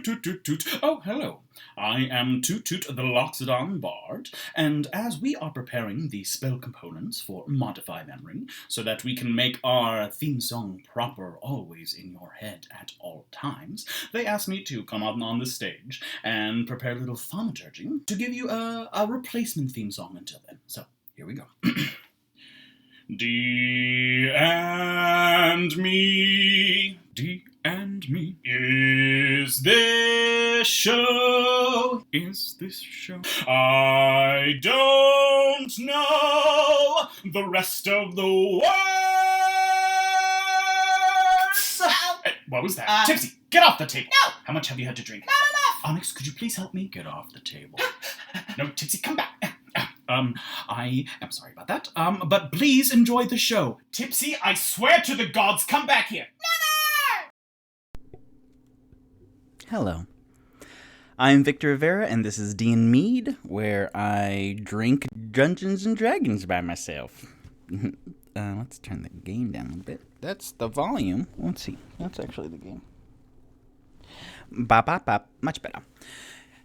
toot, toot, toot, toot. Oh, hello. I am Toot Toot the Loxodon Bard, and as we are preparing the spell components for Modify Memory, so that we can make our theme song proper always in your head at all times, they asked me to come out on the stage and prepare a little thaumaturgy to give you a replacement theme song until then. So, here we go. D&Me, D&Me. Is this show? I don't know the rest of the words. What was that? Tipsy, get off the table. No. How much have you had to drink? Not enough. Onyx, could you please help me? Get off the table. No, Tipsy, come back. I am sorry about that. But please enjoy the show. Tipsy, I swear to the gods, come back here. Hello. I'm Victor Rivera, and this is D&Mead, where I drink Dungeons and Dragons by myself. Let's turn the game down a bit. That's the volume. Let's see. That's actually the game. Bop, bop, bop. Much better.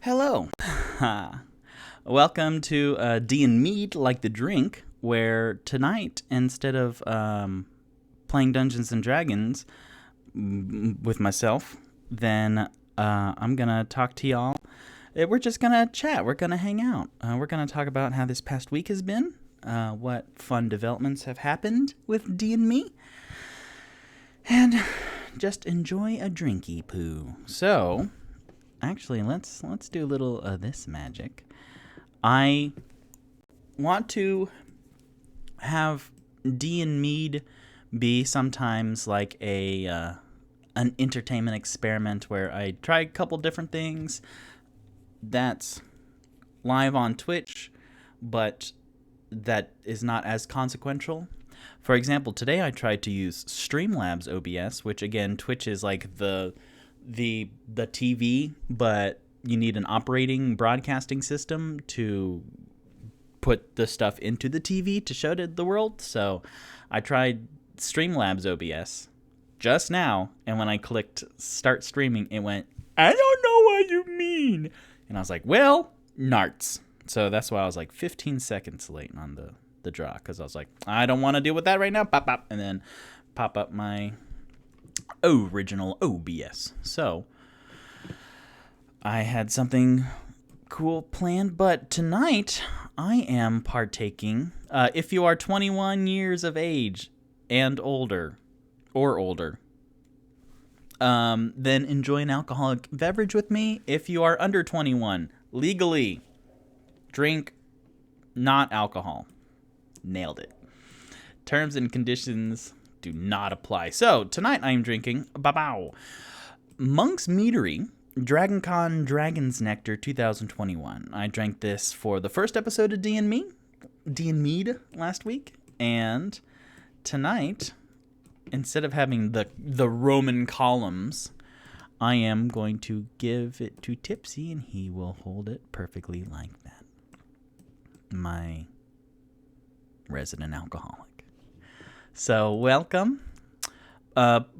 Hello. Welcome to D&Mead, like the drink, where tonight, instead of playing Dungeons and Dragons with myself, then I'm going to talk to y'all. We're just going to chat. We're going to hang out. We're going to talk about how this past week has been, what fun developments have happened with D&Me, and just enjoy a drinky poo. So, actually, let's do a little of this magic. I want to have D&Mead be sometimes like an entertainment experiment where I try a couple different things that's live on Twitch, but that is not as consequential. For example, today I tried to use Streamlabs OBS, which again, Twitch is like the TV, but you need an operating broadcasting system to put the stuff into the TV to show to the world. So I tried Streamlabs OBS just now, and when I clicked start streaming, it went, I don't know what you mean. And I was like, well, narts. So that's why I was like 15 seconds late on the draw, because I was like, I don't want to deal with that right now. Pop, pop, and then pop up my original OBS. So I had something cool planned, but tonight I am partaking. If you are 21 years of age and older, then enjoy an alcoholic beverage with me. If you are under 21, legally, drink not alcohol. Nailed it. Terms and conditions do not apply. So, tonight I am drinking Monk's Meadery DragonCon Dragon's Nectar 2021. I drank this for the first episode of D&Mead last week, and tonight, instead of having the Roman columns, I am going to give it to Tipsy, and he will hold it perfectly like that. My resident alcoholic. So, welcome.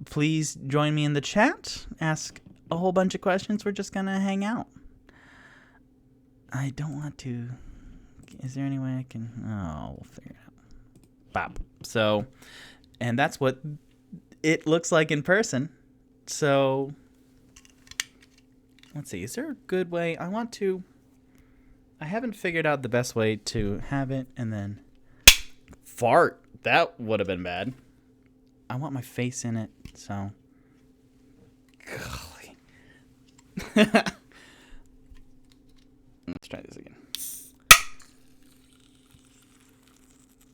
Please join me in the chat. Ask a whole bunch of questions. We're just gonna hang out. I don't want to. Is there any way I can? Oh, we'll figure it out. Bop. So, and that's what it looks like in person. So, let's see. Is there a good way? I haven't figured out the best way to have it and then fart. That would have been bad. I want my face in it, so. Golly. Let's try this again.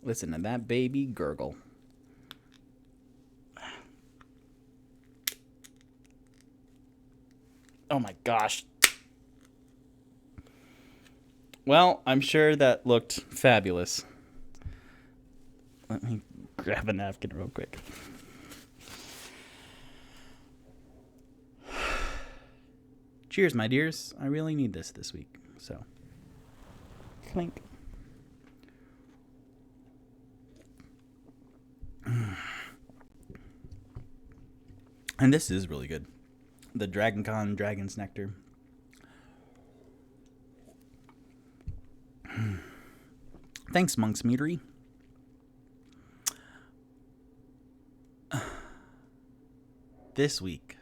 Listen to that baby gurgle. Oh my gosh. Well, I'm sure that looked fabulous. Let me grab a napkin real quick. Cheers, my dears. I really need this week, so. Clink. And this is really good. the Dragon Con Dragon's Nectar. Thanks, Monk's Meadery. This week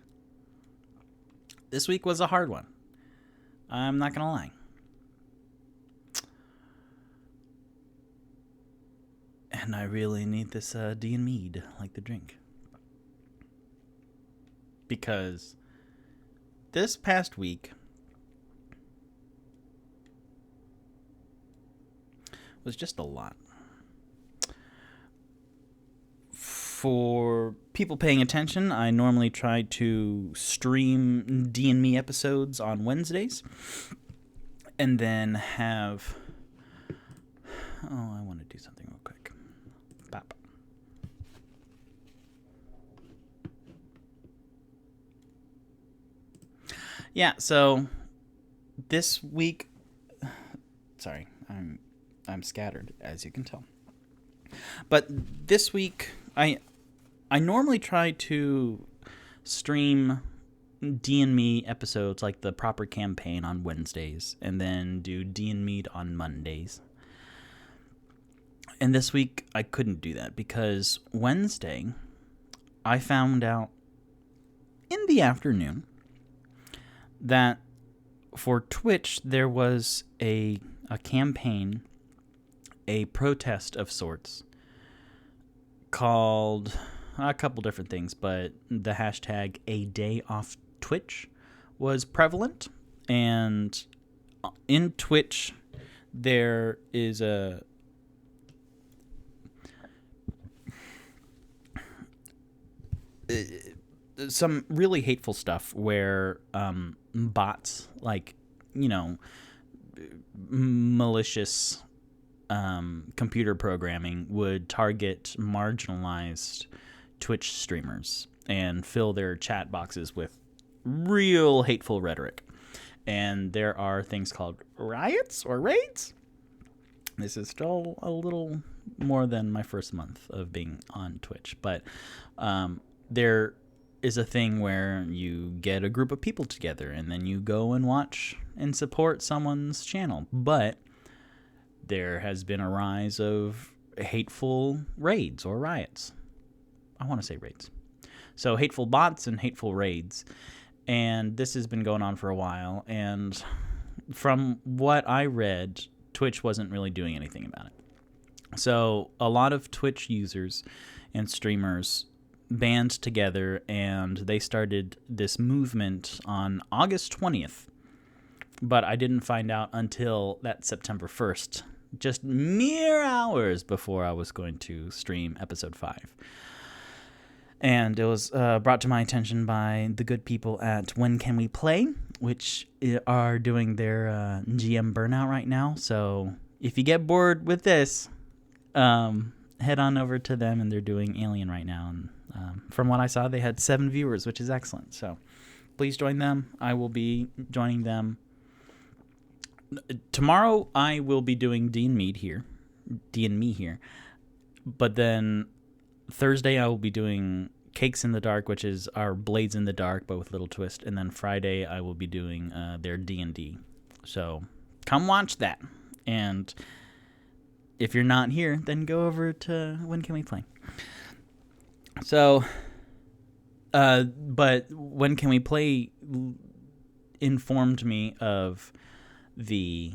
was a hard one. I'm not gonna lie. And I really need this D&Mead, like the drink. Because this past week was just a lot. For people paying attention, I normally try to stream D&Me episodes on Wednesdays. And then have... Oh, I want to do something real quick. Bop. Yeah, so this week... Sorry, I'm scattered, as you can tell. But this week, I normally try to stream D&Me episodes, like the proper campaign, on Wednesdays, and then do D&Mead on Mondays. And this week, I couldn't do that because Wednesday, I found out in the afternoon that for Twitch, there was a campaign, a protest of sorts, called a couple different things, but the hashtag A Day Off Twitch was prevalent. And in Twitch, there is some really hateful stuff where bots, like, malicious computer programming would target marginalized Twitch streamers and fill their chat boxes with real hateful rhetoric. And there are things called riots or raids. This is still a little more than my first month of being on Twitch, but there is a thing where you get a group of people together and then you go and watch and support someone's channel. But there has been a rise of hateful raids or riots. I want to say raids. So hateful bots and hateful raids. And this has been going on for a while. And from what I read, Twitch wasn't really doing anything about it. So a lot of Twitch users and streamers band together and they started this movement on August 20th. But I didn't find out until that September 1st, just mere hours before I was going to stream episode 5. And it was brought to my attention by the good people at When Can We Play, which are doing their GM burnout right now. So if you get bored with this, head on over to them, and they're doing Alien right now. And from what I saw, they had 7 viewers, which is excellent. So please join them. I will be joining them. Tomorrow I will be doing D&Mead here, D&Me here. But then Thursday I will be doing Cakes in the Dark, which is our Blades in the Dark, but with a little twist. And then Friday I will be doing their D&D. So come watch that. And if you're not here, then go over to When Can We Play. So, but When Can We Play informed me of the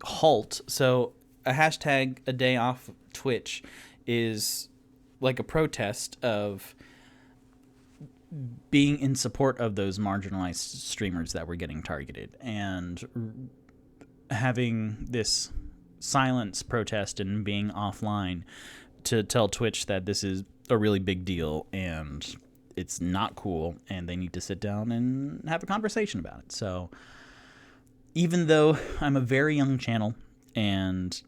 halt. So a hashtag A Day Off Twitch is like a protest of being in support of those marginalized streamers that were getting targeted, and having this silence protest and being offline to tell Twitch that this is a really big deal and it's not cool and they need to sit down and have a conversation about it. So even though I'm a very young channel and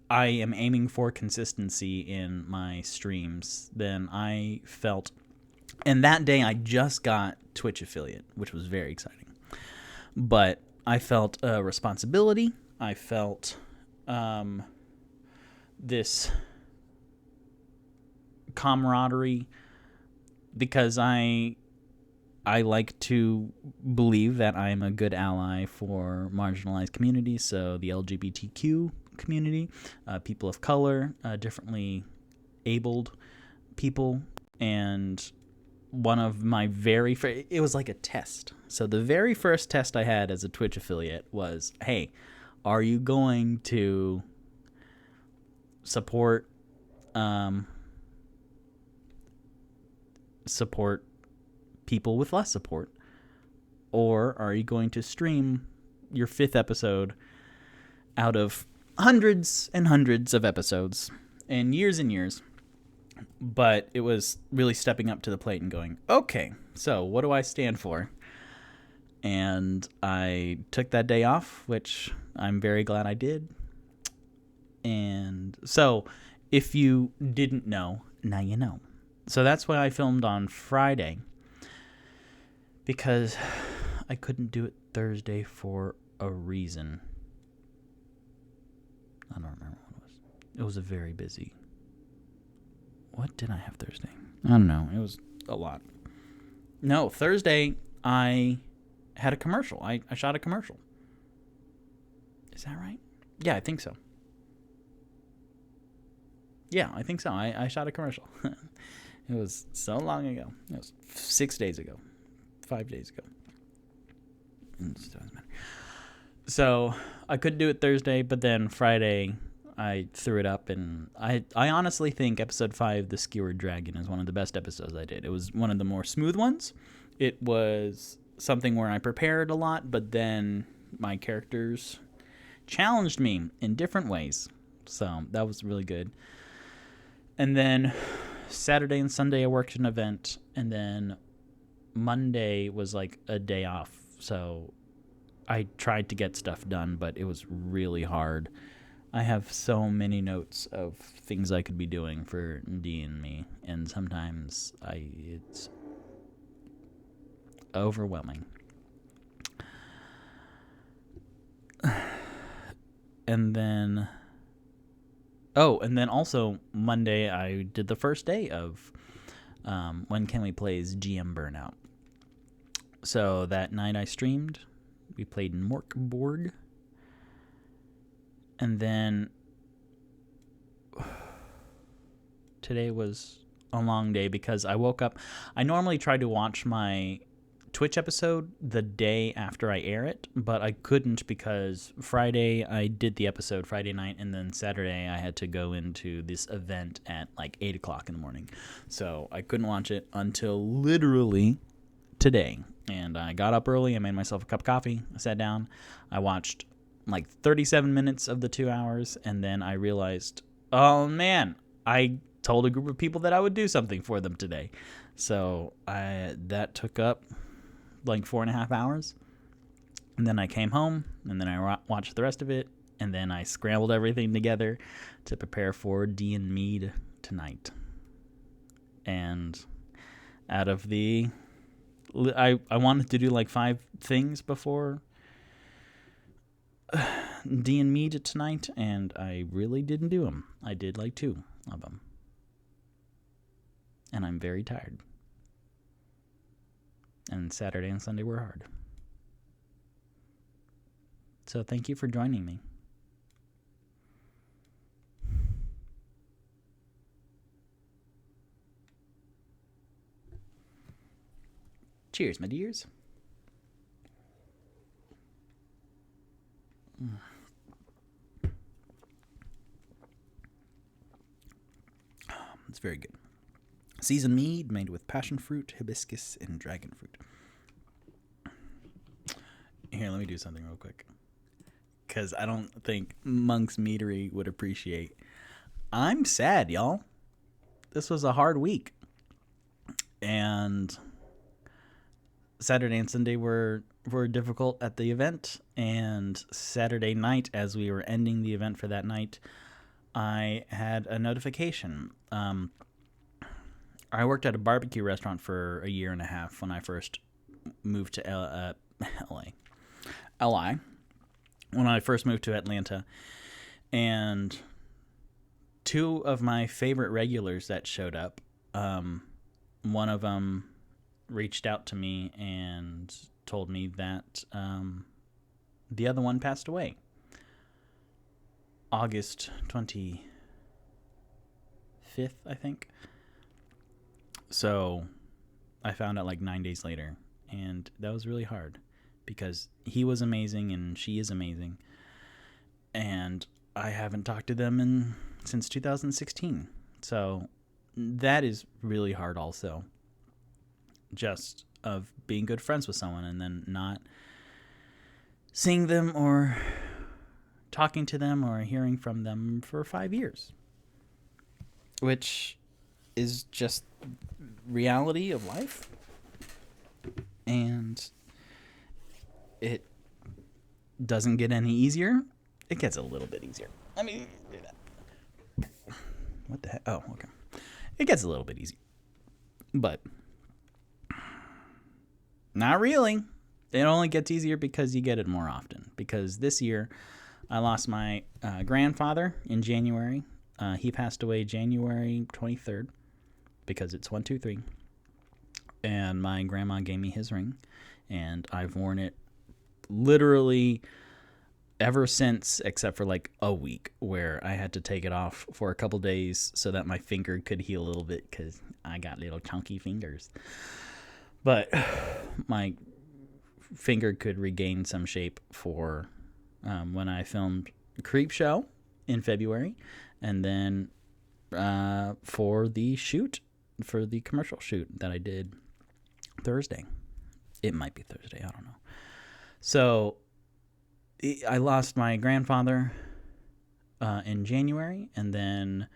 I am aiming for consistency in my streams, then I felt, and that day I just got Twitch affiliate, which was very exciting, but I felt a responsibility. I felt this camaraderie because I like to believe that I'm a good ally for marginalized communities, so the LGBTQ community, people of color, differently abled people, and one of my it was like a test. So the very first test I had as a Twitch affiliate was, hey, are you going to support people with less support, or are you going to stream your 5th episode out of hundreds and hundreds of episodes and years, but it was really stepping up to the plate and going, okay, so what do I stand for? And I took that day off, which I'm very glad I did. And so if you didn't know, now you know. So that's why I filmed on Friday, because I couldn't do it Thursday for a reason. I don't remember what it was. It was a very busy. What did I have Thursday? I don't know. It was a lot. No, Thursday I had a commercial. I shot a commercial. Is that right? Yeah, I think so. Yeah, I think so. I shot a commercial. It was so long ago. It was 6 days ago. 5 days ago. It doesn't matter. So I could do it Thursday, but then Friday I threw it up, and I honestly think episode 5, The Skewered Dragon, is one of the best episodes I did. It was one of the more smooth ones. It was something where I prepared a lot, but then my characters challenged me in different ways. So that was really good. And then Saturday and Sunday I worked an event, and then Monday was like a day off. So I tried to get stuff done, but it was really hard. I have so many notes of things I could be doing for D&Me, and sometimes it's overwhelming. And then also Monday I did the first day of When Can We Play's GM Burnout. So that night I streamed. We played Morkborg. And then today was a long day because I woke up. I normally try to watch my Twitch episode the day after I air it, but I couldn't because Friday I did the episode Friday night, and then Saturday I had to go into this event at like 8 o'clock in the morning. So I couldn't watch it until literally today. And I got up early, I made myself a cup of coffee, I sat down, I watched like 37 minutes of the 2 hours, and then I realized, oh man, I told a group of people that I would do something for them today. So that took up like 4.5 hours. And then I came home, and then I watched the rest of it, and then I scrambled everything together to prepare for D&Mead tonight. And out of the... I wanted to do like 5 things before D&Mead tonight, and I really didn't do them. I did like 2 of them. And I'm very tired. And Saturday and Sunday were hard. So thank you for joining me. Cheers, my dears. It's very good. Seasoned mead made with passion fruit, hibiscus, and dragon fruit. Here, let me do something real quick, because I don't think Monk's Meadery would appreciate. I'm sad, y'all. This was a hard week. And Saturday and Sunday were difficult at the event, and Saturday night, as we were ending the event for that night, I had a notification. I worked at a barbecue restaurant for a year and a half when I first moved to LI. When I first moved to Atlanta, and 2 of my favorite regulars that showed up, one of them reached out to me and told me that the other one passed away August 25th, I think. So I found out like 9 days later, and that was really hard because he was amazing and she is amazing, and I haven't talked to them since 2016. So that is really hard also, just of being good friends with someone and then not seeing them or talking to them or hearing from them for 5 years, which is just reality of life. And it doesn't get any easier. It gets a little bit easier. I mean, what the heck? Oh, okay. It gets a little bit easier, but not really. It only gets easier because you get it more often. Because this year, I lost my grandfather in January. He passed away January 23rd because it's 123. And my grandma gave me his ring, and I've worn it literally ever since, except for like a week where I had to take it off for a couple days so that my finger could heal a little bit because I got little chunky fingers. But my finger could regain some shape for when I filmed Creep Show in February, and then for the shoot, for the commercial shoot that I did Thursday. It might be Thursday, I don't know. So I lost my grandfather in January, and then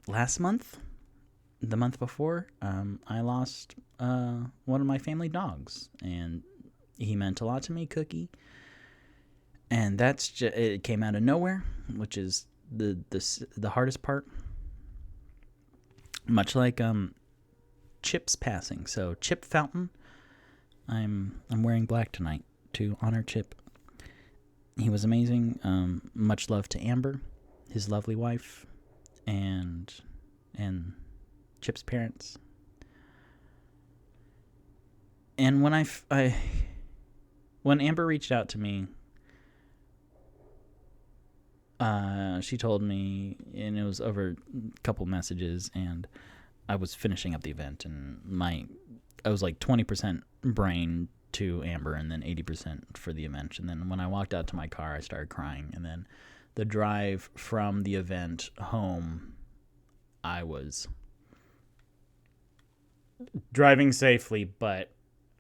last month, the month before, I lost one of my family dogs, and he meant a lot to me, Cookie. And that's just, it came out of nowhere, which is the hardest part. Much like Chip's passing. So Chip Fountain, I'm wearing black tonight to honor Chip. He was amazing. Much love to Amber, his lovely wife, and Chip's parents. And when when Amber reached out to me, she told me, and it was over a couple messages, and I was finishing up the event, and I was like 20% brain to Amber and then 80% for the event. And then when I walked out to my car, I started crying. And then the drive from the event home, I was driving safely, but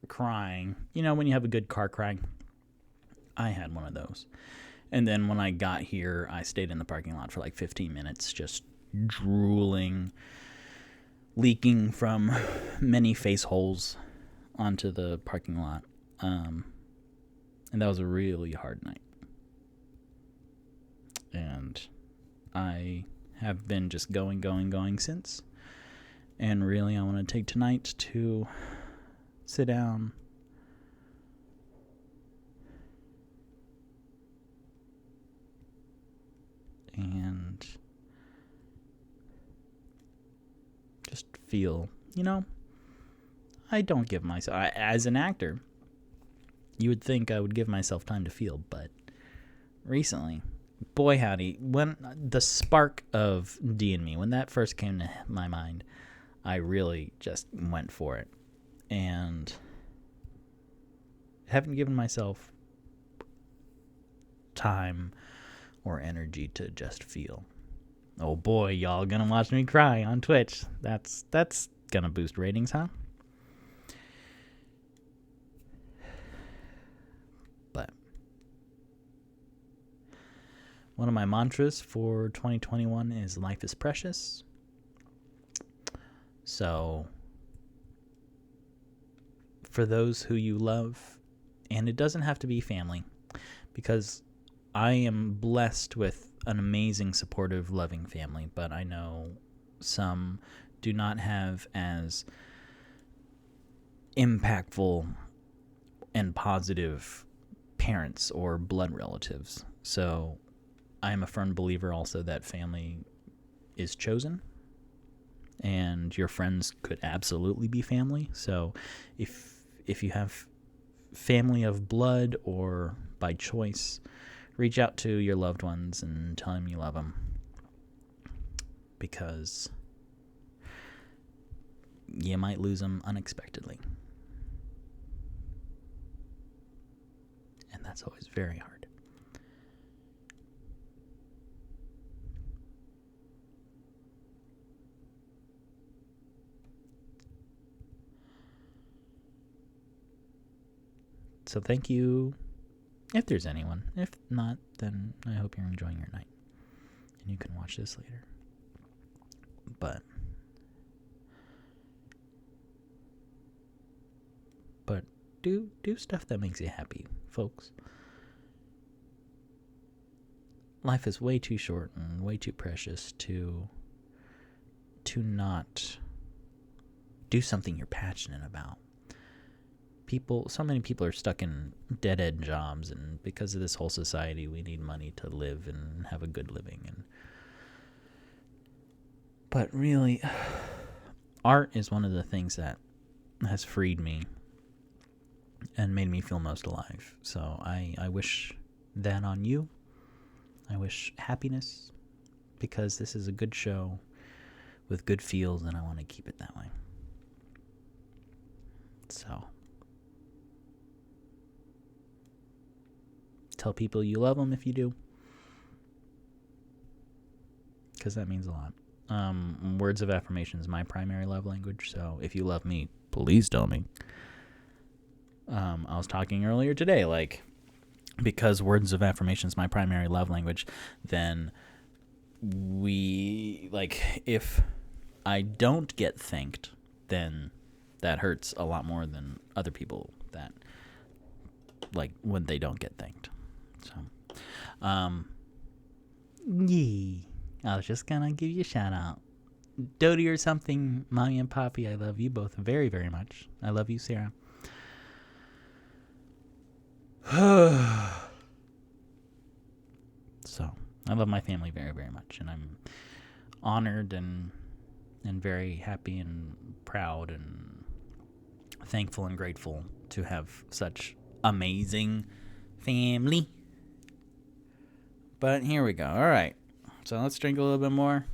crying. You know, when you have a good car cry, I had one of those. And then when I got here, I stayed in the parking lot for like 15 minutes, just drooling, leaking from many face holes onto the parking lot. And that was a really hard night. And I have been just going since. And really, I want to take tonight to sit down and just feel, I don't give myself, as an actor, you would think I would give myself time to feel, but recently, boy howdy, when the spark of D&Me, when that first came to my mind, I really just went for it, and haven't given myself time or energy to just feel. Oh boy, y'all gonna watch me cry on Twitch. That's gonna boost ratings, huh? But one of my mantras for 2021 is life is precious. So for those who you love, and it doesn't have to be family, because I am blessed with an amazing, supportive, loving family, but I know some do not have as impactful and positive parents or blood relatives. So I am a firm believer also that family is chosen, and your friends could absolutely be family. So if you have family of blood or by choice, reach out to your loved ones and tell them you love them, because you might lose them unexpectedly. And that's always very hard. So thank you, if there's anyone. If not, then I hope you're enjoying your night. And you can watch this later. But do stuff that makes you happy, folks. Life is way too short and way too precious to not do something you're passionate about. So many people are stuck in dead-end jobs, and because of this whole society, we need money to live and have a good living. But really, art is one of the things that has freed me and made me feel most alive. So I wish that on you. I wish happiness, because this is a good show with good feels, and I want to keep it that way. So tell people you love them if you do, because that means a lot. Words of affirmation is my primary love language, so if you love me, please tell me. I was talking earlier today, because words of affirmation is my primary love language, then if I don't get thanked, then that hurts a lot more than other people that, when they don't get thanked. So, I was just gonna give you a shout out. Dodie or something, Mommy and Poppy, I love you both very, very much. I love you, Sarah. So, I love my family very, very much, and I'm honored and very happy and proud and thankful and grateful to have such amazing family. But here we go. All right. So let's drink a little bit more.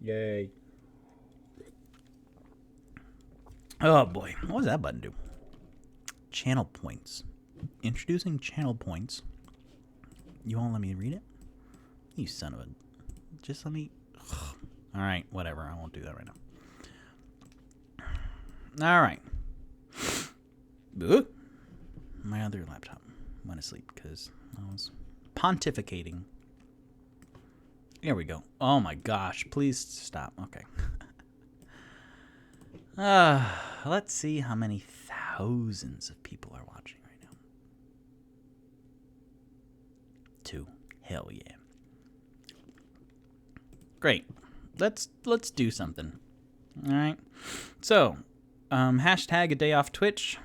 Yay. Oh boy. What does that button do? Channel points. Introducing channel points. You won't let me read it? You son of a... Just let me... All right. Whatever. I won't do that right now. All right. My other laptop went to sleep because I was pontificating. Here we go. Oh my gosh. Please stop. Okay. Let's see how many thousands of people are watching right now. 2. Hell yeah. Great. Let's do something. All right. So, hashtag a day off Twitch.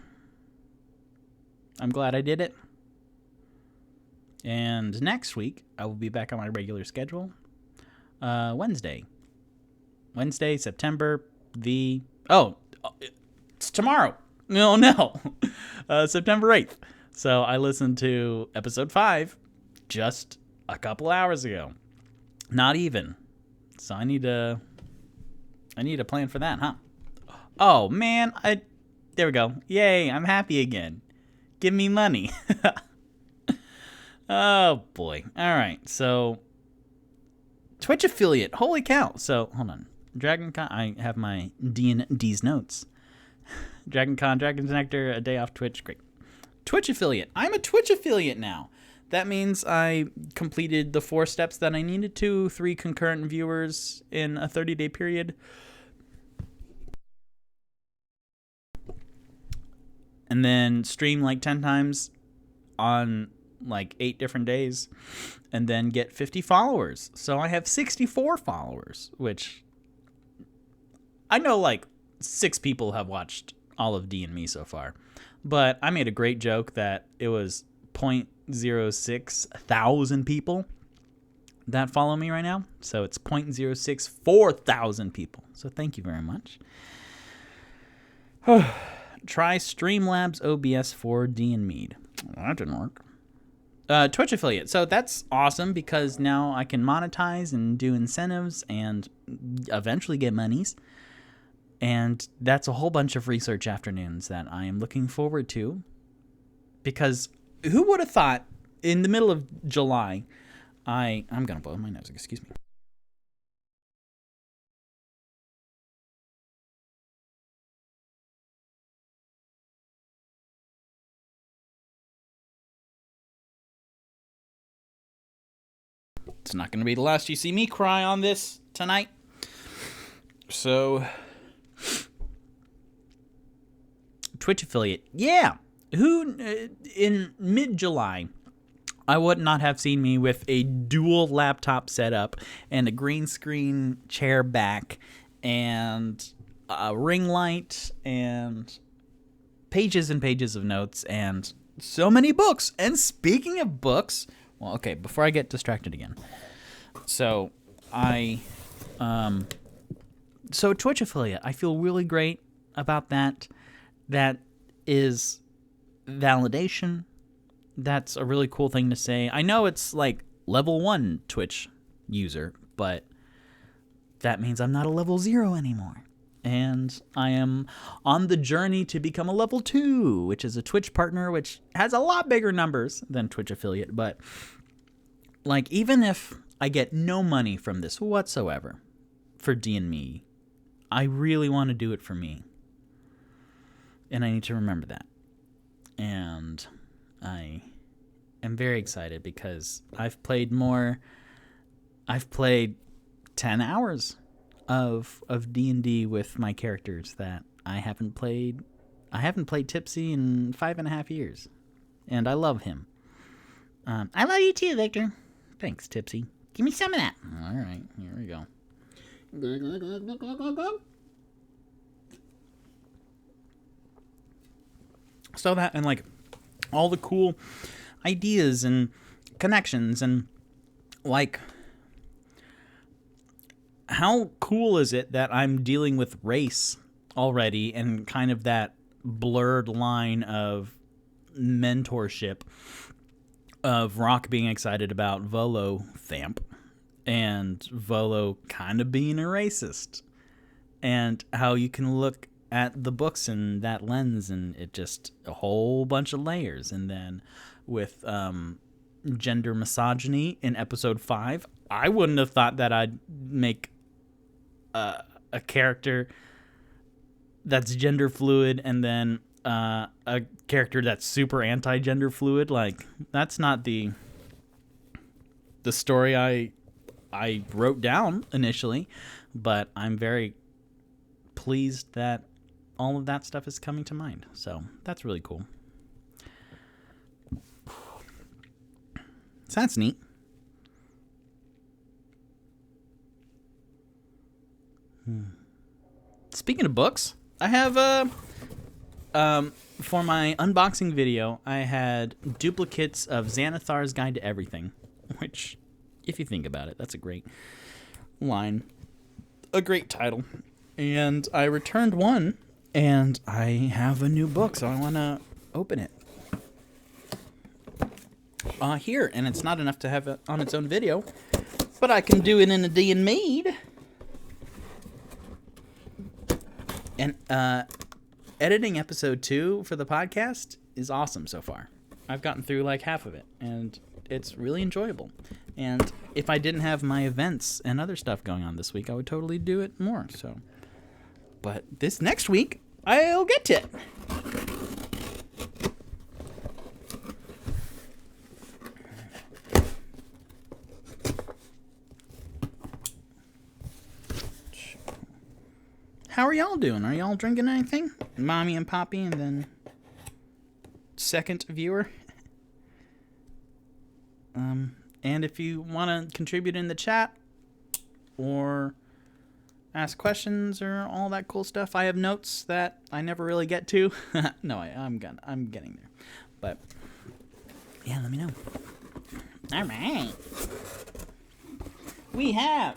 I'm glad I did it. And next week, I will be back on my regular schedule. Wednesday, September it's tomorrow. No. September 8th. So I listened to episode 5 just a couple hours ago. Not even. So I need to plan for that, huh? Oh man, there we go. Yay, I'm happy again. Give me money. Oh boy. All right. So Twitch affiliate. Holy cow. So hold on. DragonCon. I have my D&D's notes. DragonCon, Dragon's Nectar, a day off Twitch. Great. Twitch affiliate. I'm a Twitch affiliate now. That means I completed the 4 steps that I needed to. 3 concurrent viewers in a 30-day period. And then stream 10 times on 8 different days, and then get 50 followers. So I have 64 followers, which I know 6 people have watched all of D&Me so far. But I made a great joke that it was 0.06 thousand people that follow me right now. So it's 0.064,000 people. So thank you very much. Try Streamlabs OBS for D&Mead. That didn't work. Twitch affiliate. So that's awesome because now I can monetize and do incentives and eventually get monies. And that's a whole bunch of research afternoons that I am looking forward to. Because who would have thought in the middle of July, I'm going to blow my nose, excuse me. It's not going to be the last you see me cry on this tonight. So, Twitch affiliate. Yeah. Who, in mid-July, I would not have seen me with a dual laptop setup and a green screen chair back and a ring light and pages and pages of notes and so many books. And speaking of books, well, okay, before I get distracted again. So, Twitch affiliate, I feel really great about that. That is validation. That's a really cool thing to say. I know it's like level 1 Twitch user, but that means I'm not a level 0 anymore. And I am on the journey to become a level 2, which is a Twitch partner, which has a lot bigger numbers than Twitch affiliate. But like, even if I get no money from this whatsoever for D&Me, I really want to do it for me. And I need to remember that. And I am very excited because I've played 10 hours of D&D with my characters that I haven't played Tipsy in 5.5 years. And I love him. I love you too, Victor. Thanks, Tipsy. Give me some of that. All right, here we go. So that, and like all the cool ideas and connections, and like, how cool is it that I'm dealing with race already and kind of that blurred line of mentorship of Rock being excited about Volo Thamp and Volo kind of being a racist, and how you can look at the books in that lens and it just a whole bunch of layers. And then with gender misogyny in episode 5, I wouldn't have thought that I'd make a character that's gender fluid and then a character that's super anti-gender fluid. Like, that's not the story I wrote down initially, but I'm very pleased that all of that stuff is coming to mind. So that's really cool. So that's neat. Speaking of books, I have for my unboxing video, I had duplicates of Xanathar's Guide to Everything, which, if you think about it, that's a great line, a great title. And I returned one, and I have a new book, so I want to open it. Here, and it's not enough to have it on its own video, but I can do it in a D&Mead. And editing episode 2 for the podcast is awesome so far. I've gotten through like half of it, and it's really enjoyable. And if I didn't have my events and other stuff going on this week, I would totally do it more. So, but this next week, I'll get to it. How are y'all doing? Are y'all drinking anything? Mommy and Poppy, and then second viewer. And if you want to contribute in the chat or ask questions or all that cool stuff, I have notes that I never really get to. No, I'm getting there. But yeah, let me know. All right. we have...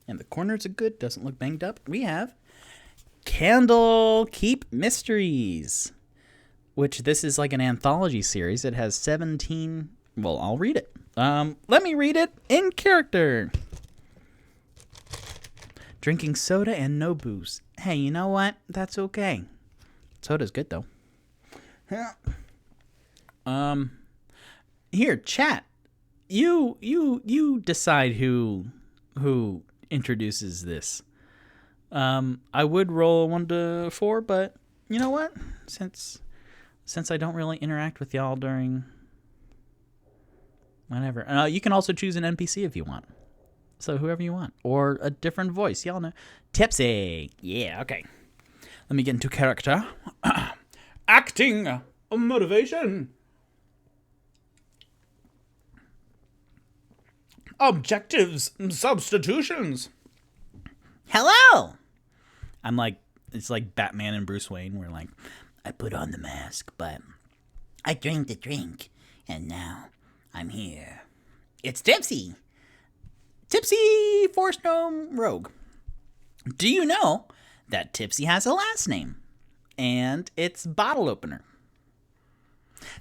And the corners are good, doesn't look banged up. We have Candlekeep Mysteries, which this is like an anthology series. It has 17... Well, I'll read it. Let me read it in character. Drinking soda and no booze. Hey, you know what? That's okay. Soda's good, though. Here, chat. You decide who introduces this. I would roll 1 to 4, but you know what? Since I don't really interact with y'all during whenever, you can also choose an NPC if you want. So whoever you want, or a different voice. Y'all know. Tipsy. Yeah. Okay. Let me get into character. Acting motivation. Objectives, substitutions. Hello. I'm like, it's like Batman and Bruce Wayne. Where like, I put on the mask, but I drank the drink, and now I'm here. It's Tipsy. Tipsy Forest Gnome Rogue. Do you know that Tipsy has a last name? And it's Bottle Opener.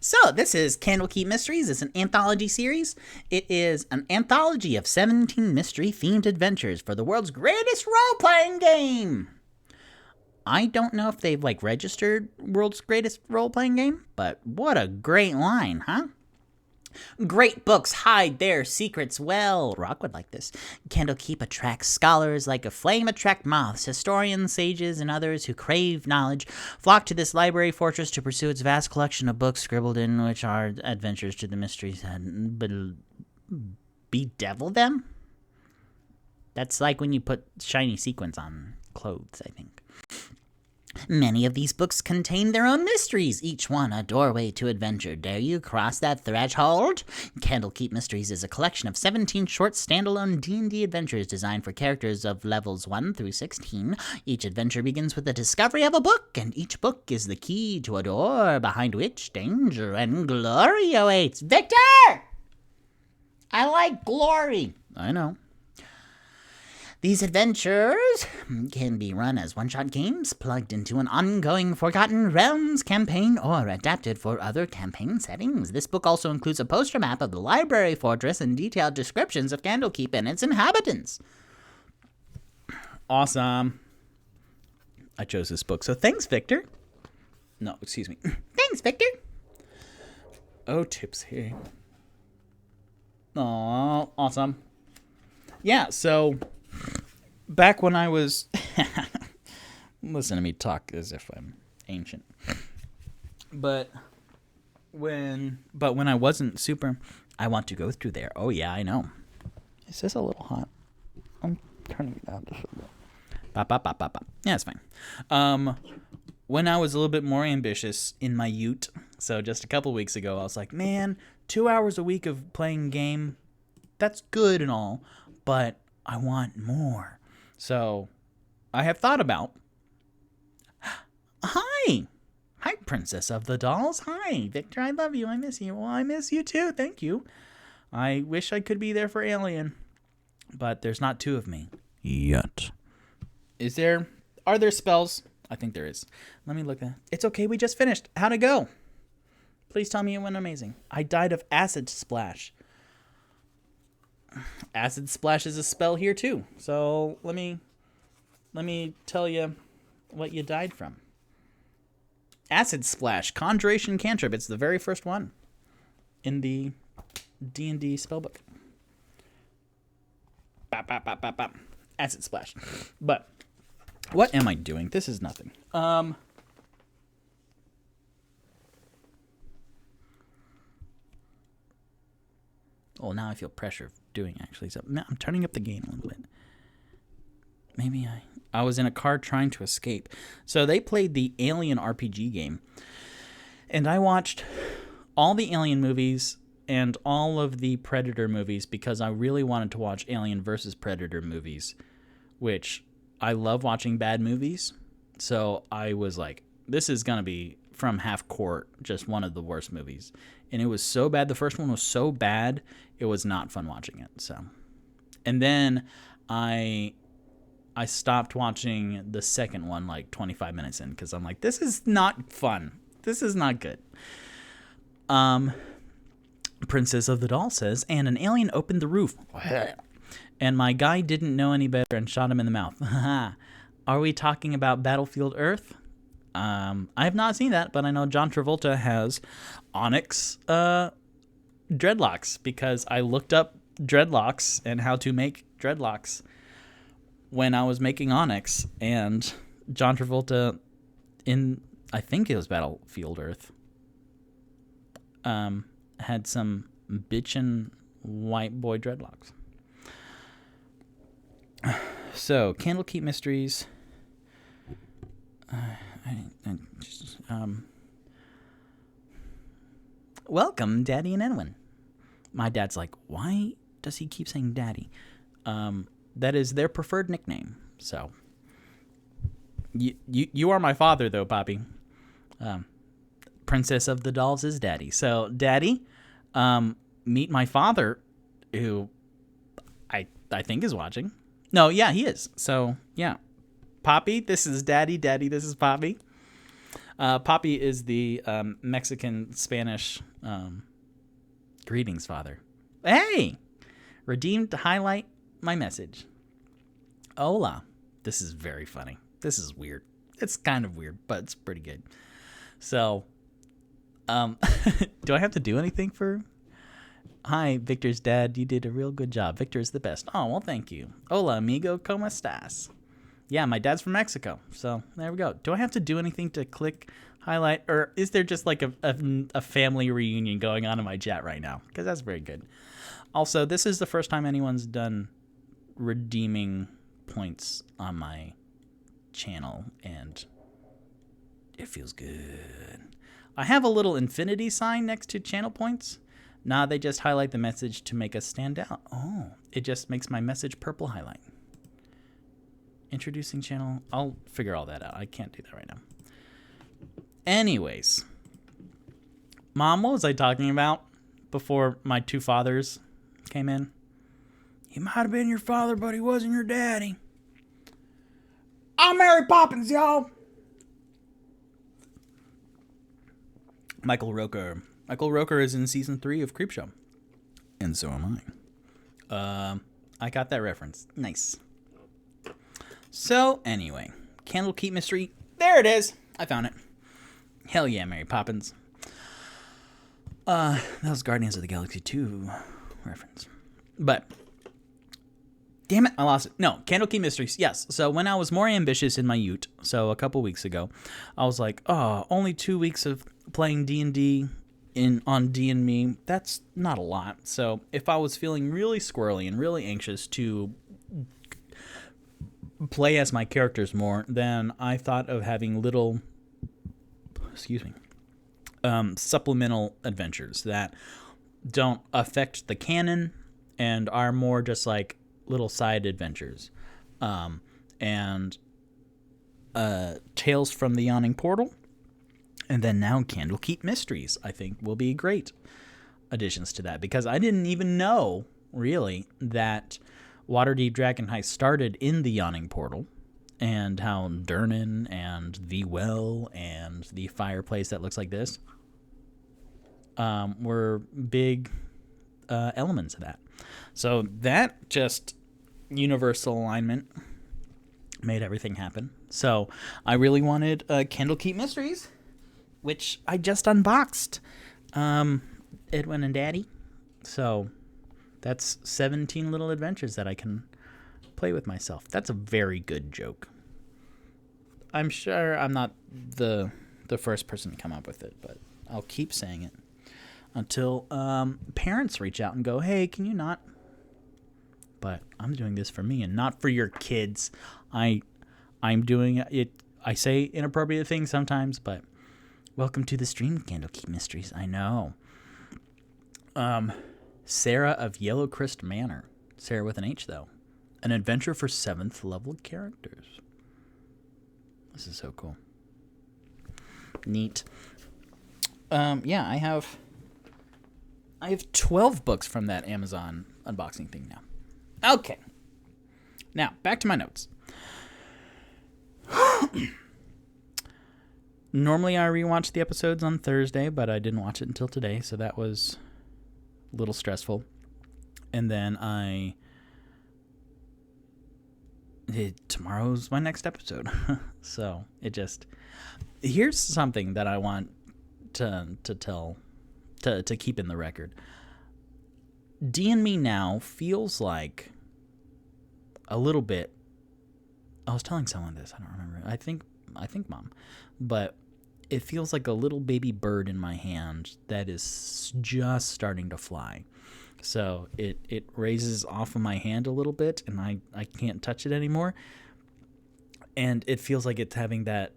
So, this is Candlekeep Mysteries. It's an anthology series. It is an anthology of 17 mystery-themed adventures for the world's greatest role-playing game. I don't know if they've, registered world's greatest role-playing game, but what a great line, huh? Great books hide their secrets well. Rock would like this. Candlekeep attracts scholars like a flame attract moths. Historians, sages, and others who crave knowledge flock to this library fortress to pursue its vast collection of books scribbled in which are adventures to the mysteries and bedevil them? That's like when you put shiny sequins on clothes, I think. Many of these books contain their own mysteries, each one a doorway to adventure. Dare you cross that threshold? Candlekeep Mysteries is a collection of 17 short standalone D&D adventures designed for characters of levels 1 through 16. Each adventure begins with the discovery of a book, and each book is the key to a door behind which danger and glory awaits. Victor! I like glory. I know. These adventures can be run as one-shot games, plugged into an ongoing Forgotten Realms campaign, or adapted for other campaign settings. This book also includes a poster map of the library fortress and detailed descriptions of Candlekeep and its inhabitants. Awesome. I chose this book, so thanks, Victor. No, excuse me. Thanks, Victor. Oh, Tipsy. Aw, awesome. Yeah, so... Back when I was... Listen to me talk as if I'm ancient. But when I wasn't super... I want to go through there. Oh, yeah, I know. Is this a little hot? I'm turning it down just a little bit. Bop, bop, bop, bop, bop. Yeah, it's fine. When I was a little bit more ambitious in my ute, so just a couple weeks ago, I was like, man, 2 hours a week of playing game, that's good and all, but I want more. So, I have thought about... Hi! Hi, Princess of the Dolls. Hi, Victor, I love you. I miss you. Well, I miss you too. Thank you. I wish I could be there for Alien, but there's not 2 of me. Yet. Are there spells? I think there is. Let me look at... It's okay, we just finished. How'd it go? Please tell me it went amazing. I died of Acid Splash. Acid Splash is a spell here too. So let me tell you what you died from. Acid Splash, Conjuration Cantrip. It's the very first one in the D&D spellbook. Bop, bop, bop, bop, bop. Acid Splash. But what am I doing? This is nothing. Oh, now I feel pressure of doing actually. So I'm turning up the gain a little bit. Maybe I was in a car trying to escape. So they played the Alien RPG game. And I watched all the Alien movies and all of the Predator movies because I really wanted to watch Alien versus Predator movies, which I love watching bad movies. So I was like, this is going to be from Half Court, just one of the worst movies. And it was so bad. The first one was so bad, it was not fun watching it. So, and then I stopped watching the second one like 25 minutes in because I'm like, this is not fun. This is not good. Princess of the Doll says, and an alien opened the roof. And my guy didn't know any better and shot him in the mouth. Are we talking about Battlefield Earth? I have not seen that, but I know John Travolta has Onyx dreadlocks because I looked up dreadlocks and how to make dreadlocks when I was making Onyx, and John Travolta in, I think it was Battlefield Earth, had some bitchin' white boy dreadlocks. So, Candlekeep Mysteries. Welcome, Daddy and Edwin. My dad's like, why does he keep saying Daddy? That is their preferred nickname. So, you are my father, though, Poppy. Princess of the Dolls is Daddy. So, Daddy, meet my father, who I think is watching. No, yeah, he is. So, yeah. Poppy, this is Daddy. Daddy, this is Poppy. Poppy is the Mexican-Spanish greetings father. Hey! Redeemed to highlight my message. Hola. This is very funny. This is weird. It's kind of weird, but it's pretty good. So, do I have to do anything for... Hi, Victor's dad. You did a real good job. Victor is the best. Oh, well, thank you. Hola, amigo. ¿Cómo estás? Yeah, my dad's from Mexico. So, there we go. Do I have to do anything to click, highlight, or is there just like a family reunion going on in my chat right now? Because that's very good. Also, this is the first time anyone's done redeeming points on my channel, and it feels good. I have a little infinity sign next to channel points. Nah, they just highlight the message to make us stand out. Oh, it just makes my message purple highlight. Introducing channel. I'll figure all that out. I can't do that right now. Anyways. Mom, what was I talking about before my two fathers came in? He might have been your father, but he wasn't your daddy. I'm Mary Poppins, y'all. Michael Roker. Michael Roker is in season 3 of Creepshow. And so am I. I got that reference. Nice. So, anyway. Candlekeep Mystery. There it is. I found it. Hell yeah, Mary Poppins. That was Guardians of the Galaxy 2 reference. But, damn it, I lost it. No, Candlekeep Mysteries. Yes. So, when I was more ambitious in my ute, so a couple weeks ago, I was like, oh, only 2 weeks of playing D&D on D&Me, that's not a lot. So if I was feeling really squirrely and really anxious to play as my characters more, then I thought of having little, supplemental adventures that don't affect the canon and are more just like little side adventures. And Tales from the Yawning Portal. And then now Candlekeep Mysteries, I think, will be great additions to that. Because I didn't even know, really, that Waterdeep Dragon Heist started in the Yawning Portal. And how Durnan and the well and the fireplace that looks like this were big elements of that. So that just universal alignment made everything happen. So I really wanted Candlekeep Mysteries, which I just unboxed, Edwin and Daddy. So that's 17 little adventures that I can play with myself. That's a very good joke. I'm sure I'm not the first person to come up with it, but I'll keep saying it until parents reach out and go, hey, can you not? But I'm doing this for me and not for your kids. I'm doing it. I say inappropriate things sometimes, but welcome to the stream, Candlekeep Mysteries. I know. Sarah of Yellowcrest Manor. Sarah with an H, though. An adventure for 7th level characters. This is so cool. Neat. Yeah, I have 12 books from that Amazon unboxing thing now. Okay. Now, back to my notes. Normally I rewatch the episodes on Thursday, but I didn't watch it until today, so that was a little stressful. And then tomorrow's my next episode. So here's something that I want to keep in the record. D&Me now feels like a little bit. I was telling someone this, I don't remember. I think Mom. But it feels like a little baby bird in my hand that is just starting to fly. So it raises off of my hand a little bit, and I can't touch it anymore. And it feels like it's having that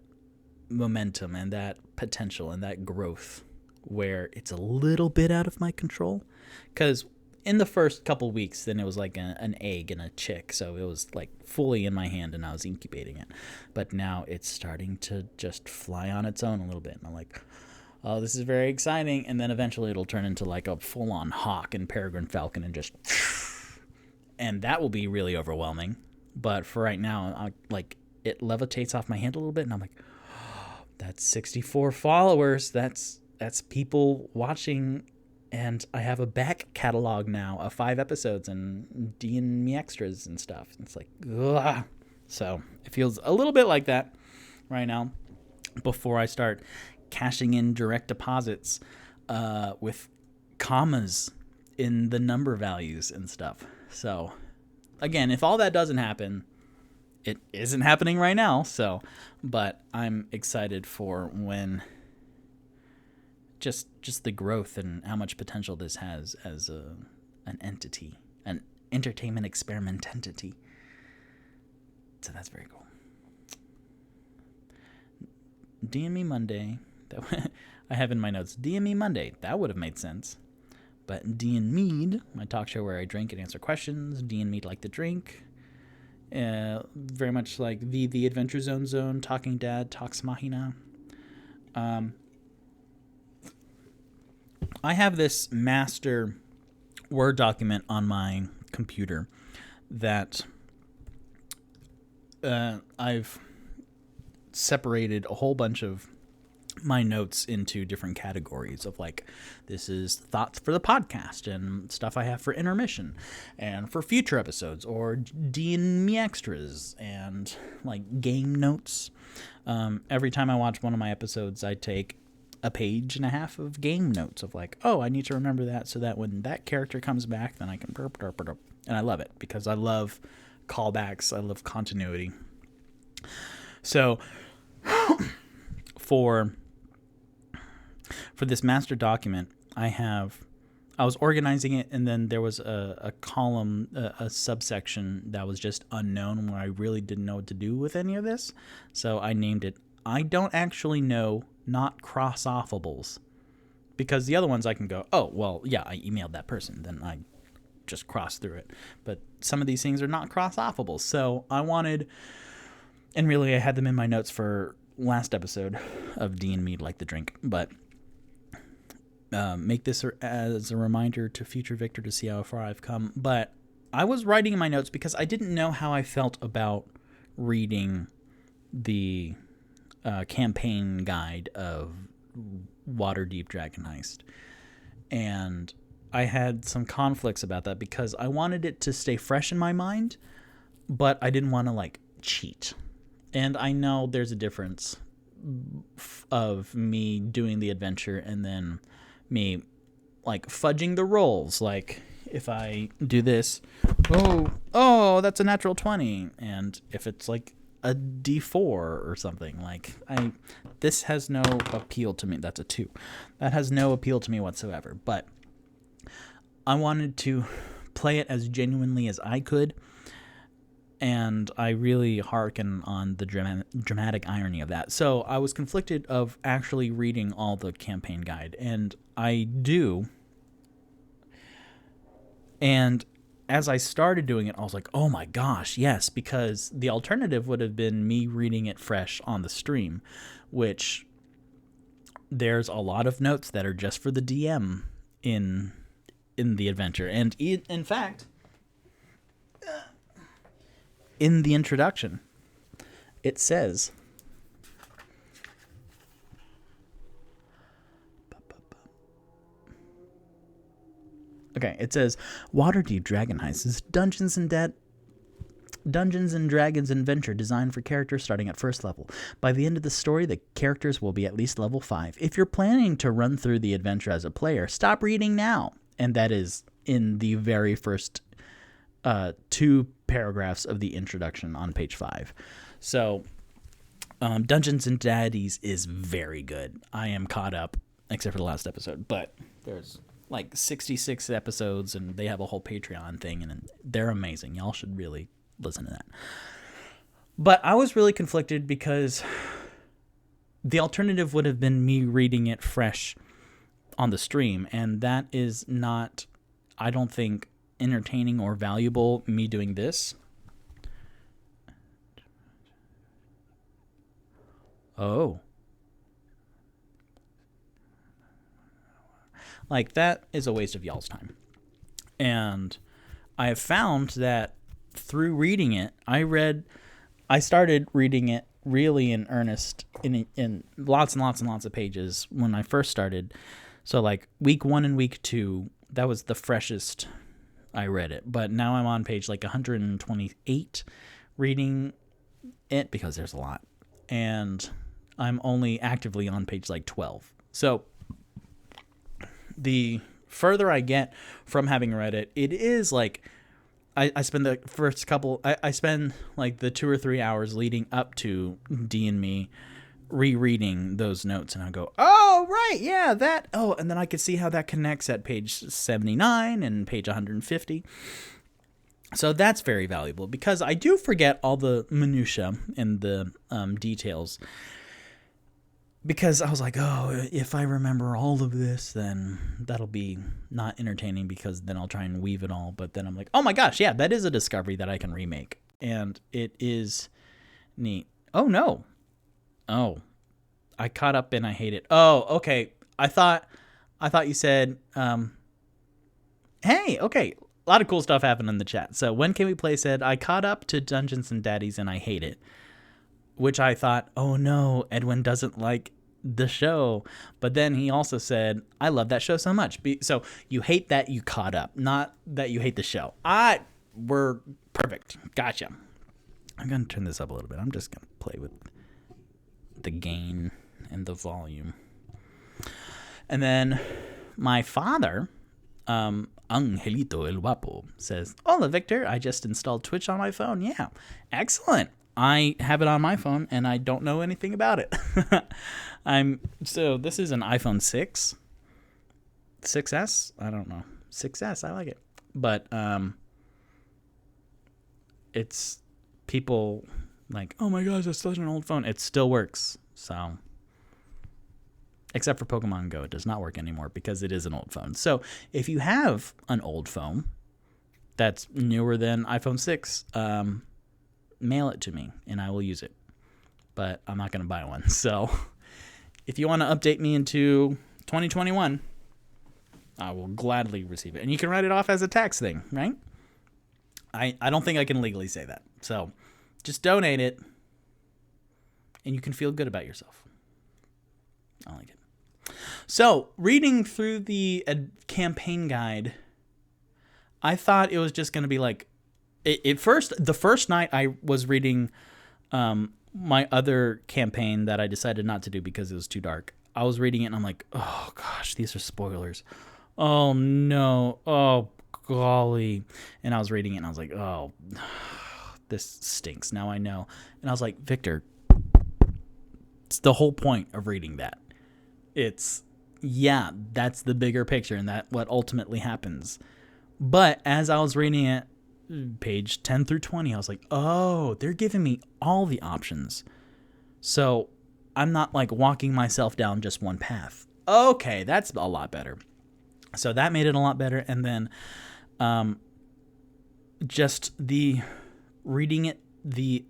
momentum and that potential and that growth where it's a little bit out of my control. Because in the first couple weeks, then it was like an egg and a chick. So it was like fully in my hand and I was incubating it. But now it's starting to just fly on its own a little bit. And I'm like, oh, this is very exciting. And then eventually it'll turn into like a full-on hawk and peregrine falcon and just... And that will be really overwhelming. But for right now, it levitates off my hand a little bit. And I'm like, oh, that's 64 followers. That's people watching. And I have a back catalog now of 5 episodes and D&Me extras and stuff. It's like, ugh. So it feels a little bit like that right now before I start cashing in direct deposits with commas in the number values and stuff. So again, if all that doesn't happen, it isn't happening right now. So, but I'm excited for when just the growth and how much potential this has as an entity, an entertainment experiment entity. So that's very cool. D&Me Monday. I have in my notes, D&Me Monday. That would have made sense. But D&Mead, my talk show where I drink and answer questions. D&Mead like the drink. Very much like the Adventure Zone, Talking Dad, Talks Mahina. I have this master Word document on my computer that I've separated a whole bunch of my notes into different categories of like, this is thoughts for the podcast and stuff I have for intermission and for future episodes or D&Me extras and like game notes. Every time I watch one of my episodes, I take a page and a half of game notes of like, oh, I need to remember that so that when that character comes back, then I can burp. And I love it because I love callbacks. I love continuity. So for this master document, I was organizing it, and then there was a column, a subsection that was just unknown where I really didn't know what to do with any of this. So I named it, I don't actually know, not cross-offables. Because the other ones I can go, oh, well, yeah, I emailed that person. Then I just cross through it. But some of these things are not cross-offables. So I wanted, and really I had them in my notes for last episode of D&Mead like the drink. But make this as a reminder to future Victor to see how far I've come. But I was writing in my notes because I didn't know how I felt about reading the campaign guide of Waterdeep Dragon Heist. And I had some conflicts about that because I wanted it to stay fresh in my mind, but I didn't want to like cheat. And I know there's a difference of me doing the adventure and then me like fudging the rolls. Like if I do this, oh, that's a natural 20. And if it's like a D4 or something, like this has no appeal to me. That's a 2. That has no appeal to me whatsoever. But I wanted to play it as genuinely as I could, and I really hearken on the dramatic irony of that. So I was conflicted of actually reading all the campaign guide, and I do. And as I started doing it, I was like, oh my gosh, yes, because the alternative would have been me reading it fresh on the stream, which there's a lot of notes that are just for the DM in the adventure. And in fact, in the introduction, it says, it says, Waterdeep Dragon Heist is Dungeons and Dragons adventure designed for characters starting at first level. By the end of the story, the characters will be at least level 5. If you're planning to run through the adventure as a player, stop reading now. And that is in the very first 2 paragraphs of the introduction on page 5. So, Dungeons and Daddies is very good. I am caught up, except for the last episode, but there's like 66 episodes, and they have a whole Patreon thing, and they're amazing. Y'all should really listen to that. But I was really conflicted because the alternative would have been me reading it fresh on the stream, and that is not, I don't think, entertaining or valuable, me doing this. Oh. Like, that is a waste of y'all's time. And I have found that through reading it, I started reading it really in earnest in lots and lots and lots of pages when I first started. So like week 1 and week 2, that was the freshest I read it. But now I'm on page like 128 reading it because there's a lot. And I'm only actively on page like 12. So the further I get from having read it, it is like I spend the first couple, I spend like the 2 or 3 hours leading up to D&Me rereading those notes, and I go, oh, right, yeah, that, oh, and then I could see how that connects at page 79 and page 150. So that's very valuable because I do forget all the minutia and the details. Because I was like, oh, if I remember all of this, then that'll be not entertaining because then I'll try and weave it all. But then I'm like, oh my gosh, yeah, that is a discovery that I can remake. And it is neat. Oh, no. Oh, I caught up and I hate it. Oh, okay. I thought you said, hey, okay. A lot of cool stuff happened in the chat. So when can we play said, I caught up to Dungeons and Daddies and I hate it. Which I thought, oh no, Edwin doesn't like the show. But then he also said, I love that show so much. So you hate that you caught up, not that you hate the show. We're perfect. Gotcha. I'm going to turn this up a little bit. I'm just going to play with the gain and the volume. And then my father, Angelito El Guapo, says, hola, Victor. I just installed Twitch on my phone. Yeah, excellent. I have it on my phone, and I don't know anything about it. So this is an iPhone 6. 6S? I don't know. 6S, I like it. But it's people like, oh my gosh, that's such an old phone. It still works. So, except for Pokemon Go, it does not work anymore because it is an old phone. So if you have an old phone that's newer than iPhone 6, mail it to me and I will use it, but I'm not going to buy one. So if you want to update me into 2021, I will gladly receive it. And you can write it off as a tax thing, right? I don't think I can legally say that. So just donate it and you can feel good about yourself. I like it. So reading through the campaign guide, I thought it was just going to be like, the first night I was reading my other campaign that I decided not to do because it was too dark. I was reading it and I'm like, oh gosh, these are spoilers. Oh no. Oh golly. And I was reading it and I was like, oh, this stinks. Now I know. And I was like, Victor, it's the whole point of reading that. That's the bigger picture and that what ultimately happens. But as I was reading it, page 10 through 20, I was like, oh, they're giving me all the options. So I'm not like walking myself down just one path. Okay, that's a lot better. So that made it a lot better. And then just the reading it the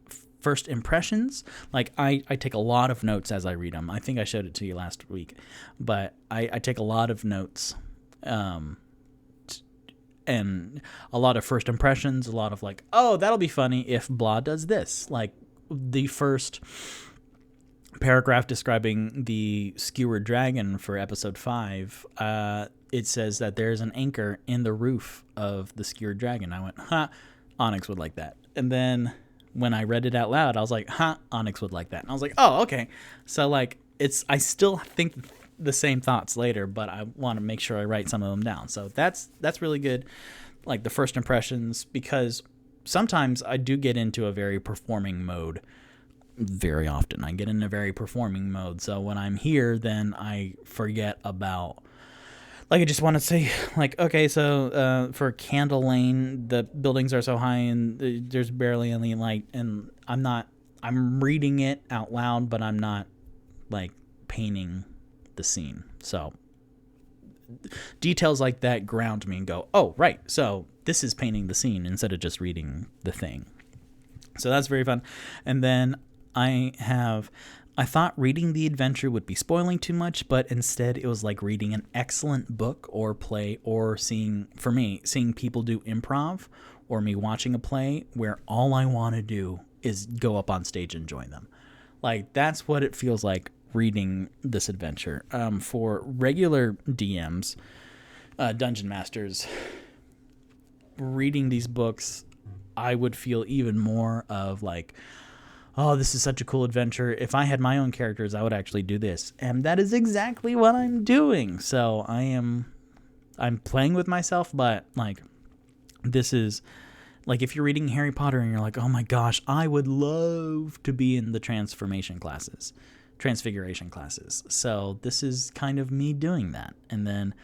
first impressions. Like I take a lot of notes as I read them. I think I showed it to you last week, but I take a lot of notes, and a lot of first impressions, a lot of like, oh, that'll be funny if blah does this. Like the first paragraph describing the skewered dragon for episode 5, it says that there's an anchor in the roof of the skewered dragon. I went, Onyx would like that. And then when I read it out loud, I was like, Onyx would like that. And I was like, oh, okay. So like I still think the same thoughts later, but I want to make sure I write some of them down. So that's really good. Like the first impressions, because sometimes I do get into a very performing mode. Very often I get in a very performing mode. So when I'm here, then I forget about, like, I just want to say, like, okay, so for Candle Lane, the buildings are so high and there's barely any light, and I'm reading it out loud, but I'm not like painting the scene. So details like that ground me and go, oh, right, so this is painting the scene instead of just reading the thing. So that's very fun. And then I thought reading the adventure would be spoiling too much, but instead it was like reading an excellent book or play, or seeing people do improv, or me watching a play where all I want to do is go up on stage and join them. Like that's what it feels like reading this adventure. For regular DMs, dungeon masters, reading these books, I would feel even more of like, oh, this is such a cool adventure. If I had my own characters, I would actually do this. And that is exactly what I'm doing. So I'm playing with myself, but like this is like if you're reading Harry Potter and you're like, oh my gosh, I would love to be in the transfiguration classes. So this is kind of me doing that. And then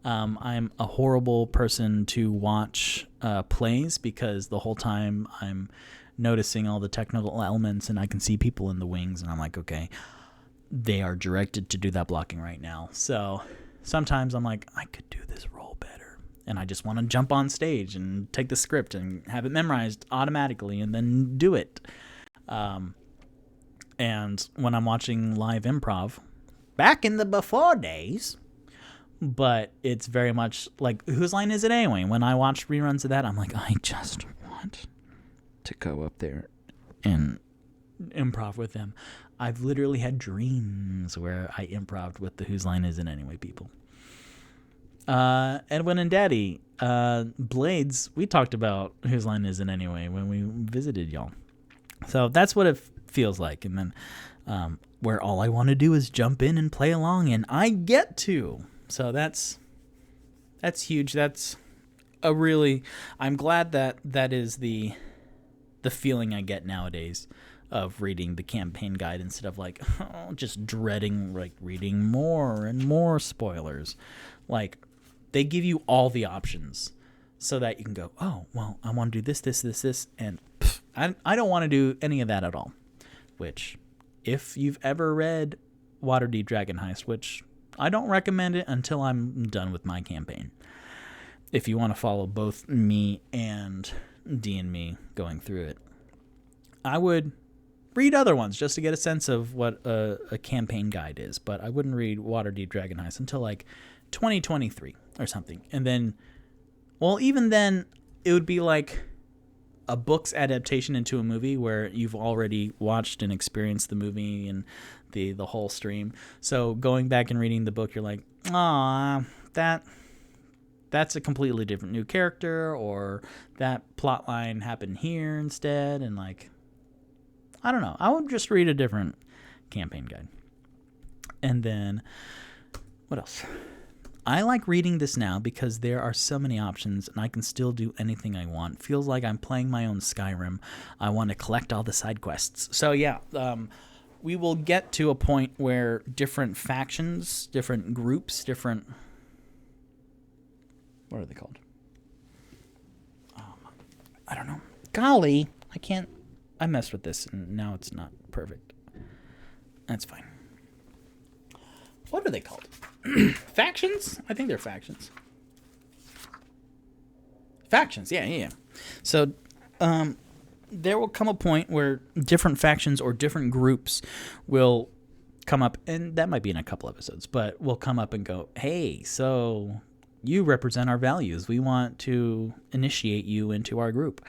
I'm a horrible person to watch plays, because the whole time I'm noticing all the technical elements and I can see people in the wings and I'm like, okay, they are directed to do that blocking right now. So sometimes I'm like, I could do this role better, and I just want to jump on stage and take the script and have it memorized automatically and then do it. And when I'm watching live improv, back in the before days, but it's very much like, whose line is it anyway? When I watch reruns of that, I'm like, I just want to go up there and improv with them. I've literally had dreams where I improved with the whose line is it anyway people. Edwin and Daddy, Blades, we talked about whose line is it anyway when we visited y'all. So that's what it feels like. And then where all I want to do is jump in and play along, and I get to. So that's huge. That's a really, I'm glad that is the feeling I get nowadays of reading the campaign guide, instead of like, just dreading like reading more and more spoilers. Like they give you all the options so that you can go, oh, well, I want to do this, and I don't want to do any of that at all. Which, if you've ever read Waterdeep Dragon Heist, which I don't recommend it until I'm done with my campaign. If you want to follow both me and D&Me going through it, I would read other ones just to get a sense of what a campaign guide is, but I wouldn't read Waterdeep Dragon Heist until like 2023 or something. And then, well, even then, it would be like a book's adaptation into a movie where you've already watched and experienced the movie and the whole stream. So going back and reading the book, you're like, that's a completely different new character, or that plot line happened here instead. And like, I don't know. I would just read a different campaign guide. And then what else? I like reading this now because there are so many options and I can still do anything I want. Feels like I'm playing my own Skyrim. I want to collect all the side quests. So yeah, we will get to a point where different factions, different groups, different... What are they called? I don't know. Golly, I messed with this and now it's not perfect. That's fine. What are they called? Factions? I think they're factions. Factions, yeah. So, there will come a point where different factions or different groups will come up, and that might be in a couple episodes, but will come up and go, hey, so you represent our values. We want to initiate you into our group.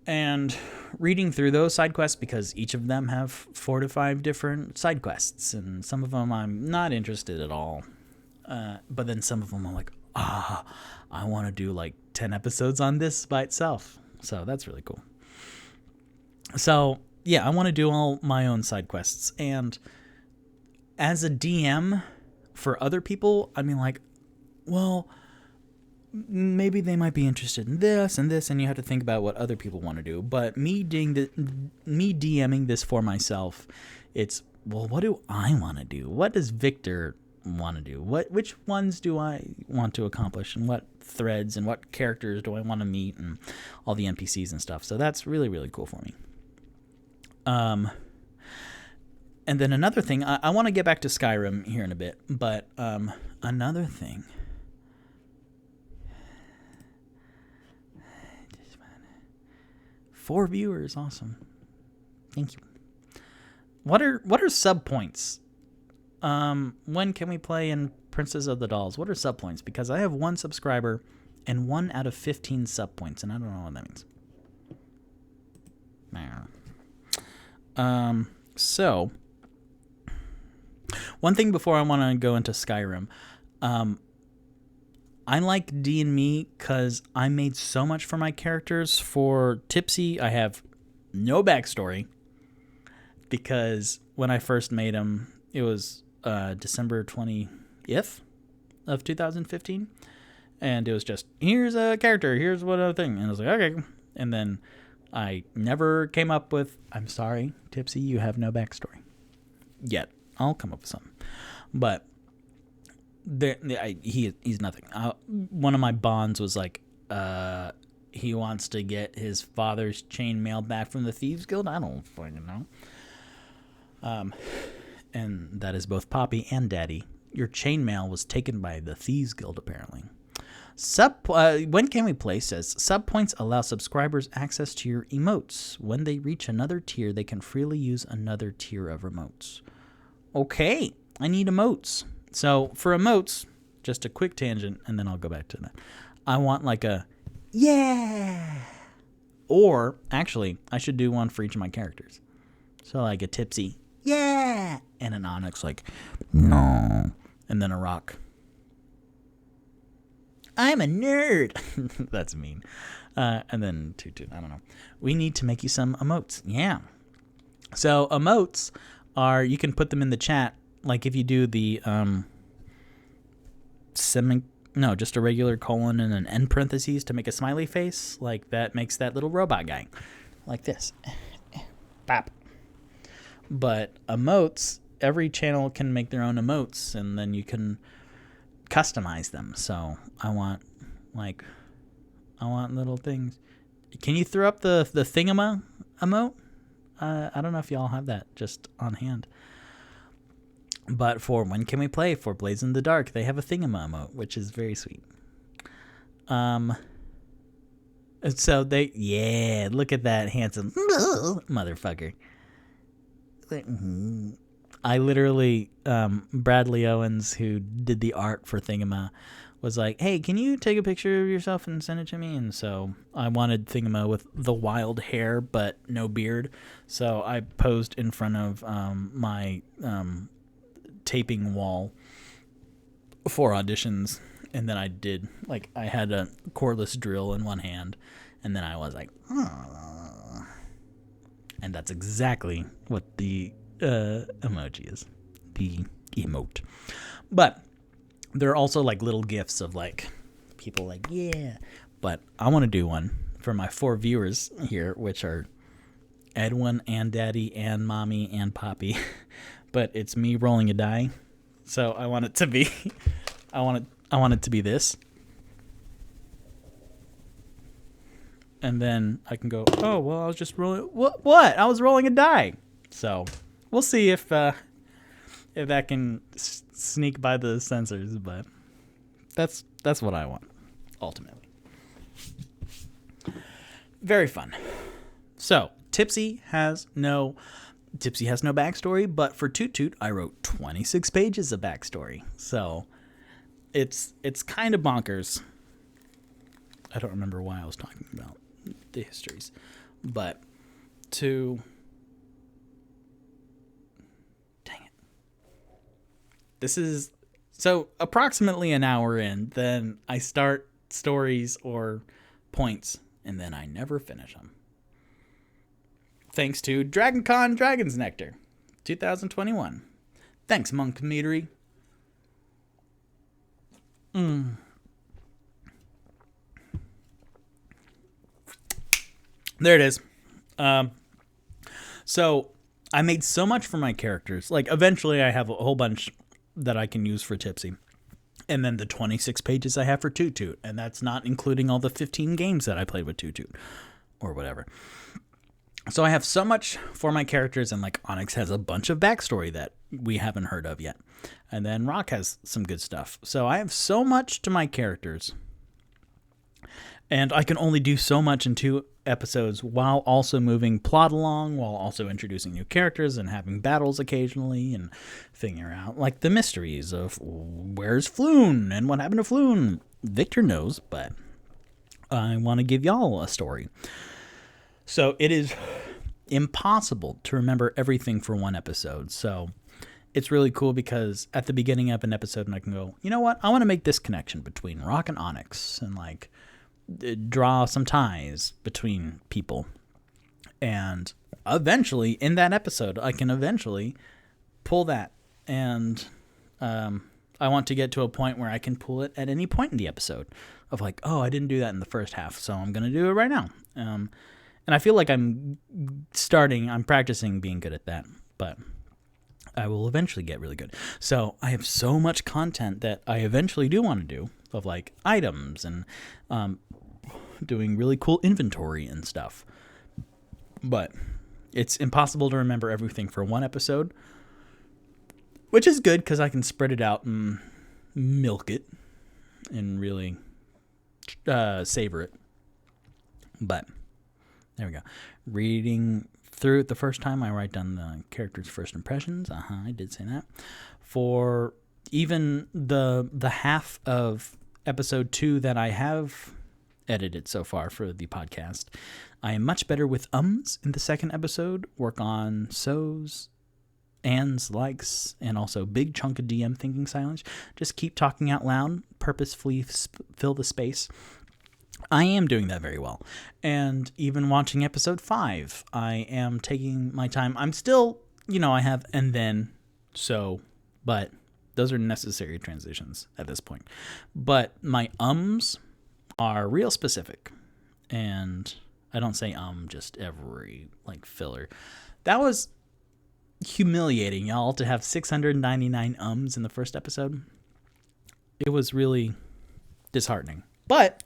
And reading through those side quests, because each of them have 4 to 5 different side quests, and some of them I'm not interested at all. But then some of them I'm like, I want to do like 10 episodes on this by itself. So that's really cool. So yeah, I want to do all my own side quests. And as a DM for other people, I mean, like, well, maybe they might be interested in this and this, and you have to think about what other people want to do. But me DMing this for myself, it's, well, what do I want to do? What does Victor want to do? Which ones do I want to accomplish, and what threads and what characters do I want to meet, and all the NPCs and stuff. So that's really, really cool for me. And then another thing, I want to get back to Skyrim here in a bit, but another thing. 4 viewers, awesome. Thank you. What are sub points? When can we play in Princess of the Dolls? What are sub points? Because I have 1 subscriber and 1 out of 15 sub points, and I don't know what that means. So one thing before I want to go into Skyrim, I like D&Me because I made so much for my characters. For Tipsy, I have no backstory because when I first made him, it was December 20th of 2015, and it was just, here's a character, here's what other thing, and I was like, okay, and then I never came up with, I'm sorry, Tipsy, you have no backstory yet. I'll come up with something, but he's nothing. One of my bonds was like, he wants to get his father's chainmail back from the Thieves Guild. I don't fucking know. And that is both Poppy and Daddy. Your chainmail was taken by the Thieves Guild, apparently. When Can We Play says, sub points allow subscribers access to your emotes. When they reach another tier, they can freely use another tier of emotes. Okay, I need emotes. So for emotes, just a quick tangent, and then I'll go back to that. I want like a, yeah. Or, actually, I should do one for each of my characters. So like a Tipsy, yeah. And an Onyx, like, no. And then a Rock, I'm a nerd. That's mean. And then Toot, I don't know. We need to make you some emotes. Yeah. So emotes are, you can put them in the chat. Like if you do the just a regular colon and an end parentheses to make a smiley face, like that makes that little robot guy. Like this. Bop. But emotes, every channel can make their own emotes, and then you can customize them. So I want little things. Can you throw up the thingama emote? I don't know if y'all have that just on hand. But for When Can We Play, for Blaze in the Dark, they have a thingama emote, which is very sweet. So look at that handsome motherfucker. I literally, Bradley Owens, who did the art for Thingama, was like, hey, can you take a picture of yourself and send it to me? And so I wanted Thingama with the wild hair but no beard. So I posed in front of my taping wall for auditions. And then I did, like, I had a cordless drill in one hand. And then I was like, oh. And that's exactly what the emoji is, the emote. But there are also like little gifs of like people like, yeah. But I want to do one for my 4 viewers here, which are Edwin and Daddy and Mommy and Poppy. But it's me rolling a die. So I want it to be, I want it to be this. And then I can go, oh, well, I was just rolling. What? I was rolling a die. So we'll see if that can sneak by the censors. But that's what I want, ultimately. Very fun. So Tipsy has no backstory, but for Toot Toot, I wrote 26 pages of backstory. So it's kind of bonkers. I don't remember why I was talking about the histories, but dang it. This is so approximately an hour in, then I start stories or points, and then I never finish them. Thanks to DragonCon Dragon's Nectar 2021. Thanks, Monk Meadery. There it is. So I made so much for my characters. Like, eventually I have a whole bunch that I can use for Tipsy. And then the 26 pages I have for Toot Toot. And that's not including all the 15 games that I played with Toot Toot. Or whatever. So I have so much for my characters, and like Onyx has a bunch of backstory that we haven't heard of yet. And then Rock has some good stuff. So I have so much to my characters. And I can only do so much in 2 episodes while also moving plot along, while also introducing new characters and having battles occasionally and figuring out like the mysteries of where's Floon and what happened to Floon. Victor knows, but I want to give y'all a story. So it is impossible to remember everything for one episode. So it's really cool because at the beginning of an episode, I can go, you know what? I want to make this connection between Rock and Onyx and like draw some ties between people. And eventually in that episode, I can eventually pull that. And I want to get to a point where I can pull it at any point in the episode of like, oh, I didn't do that in the first half, so I'm going to do it right now. And I feel like I'm practicing being good at that, but I will eventually get really good. So I have so much content that I eventually do want to do of like items and doing really cool inventory and stuff. But it's impossible to remember everything for one episode, which is good because I can spread it out and milk it and really savor it. But there we go. Reading through it the first time, I write down the character's first impressions. I did say that. For even the half of episode 2 that I have edited so far for the podcast, I am much better with ums in the second episode. Work on so's, ands, likes, and also big chunk of DM thinking silence. Just keep talking out loud, purposefully fill the space. I am doing that very well. And even watching episode 5, I am taking my time. I'm still, I have and then, so, but those are necessary transitions at this point. But my ums are real specific. And I don't say just every, filler. That was humiliating, y'all, to have 699 ums in the first episode. It was really disheartening. But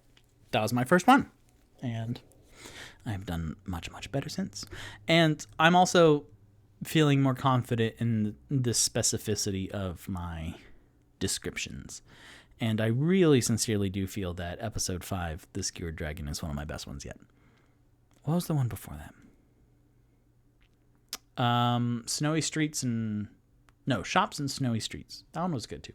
that was my first one, and I've done much, much better since. And I'm also feeling more confident in the specificity of my descriptions. And I really sincerely do feel that episode 5, The Skewered Dragon, is one of my best ones yet. What was the one before that? Snowy Streets and... No, Shops and Snowy Streets. That one was good, too.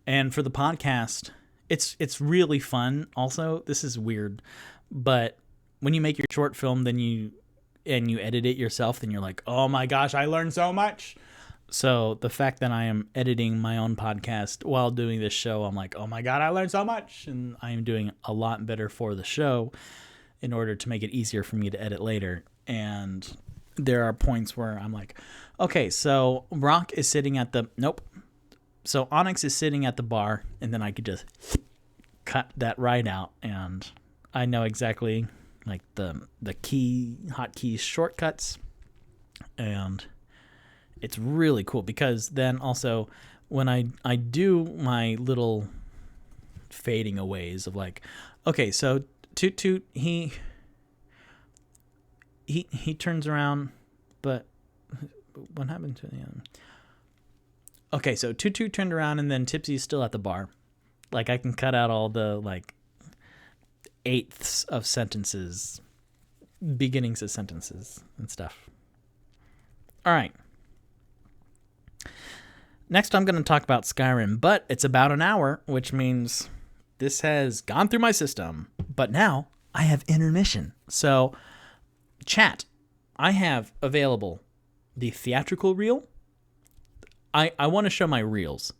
And for the podcast... It's really fun. Also, this is weird, but when you make your short film, then you edit it yourself, then you're like, oh my gosh, I learned so much. So the fact that I am editing my own podcast while doing this show, I'm like, oh my God, I learned so much. And I am doing a lot better for the show in order to make it easier for me to edit later. And there are points where I'm like, okay, so Rock is sitting at the... Nope. So Onyx is sitting at the bar, and then I could just cut that right out, and I know exactly the hotkey shortcuts, and it's really cool because then also when I do my little fading aways of okay, so Toot Toot he turns around, but what happened to the Okay, so Toot Toot turned around and then Tipsy's still at the bar. I can cut out all the eighths of sentences beginnings of sentences and stuff. All right. Next, I'm going to talk about Skyrim, but it's about an hour, which means this has gone through my system. But now I have intermission. So, chat, I have available the theatrical reel. I want to show my reels.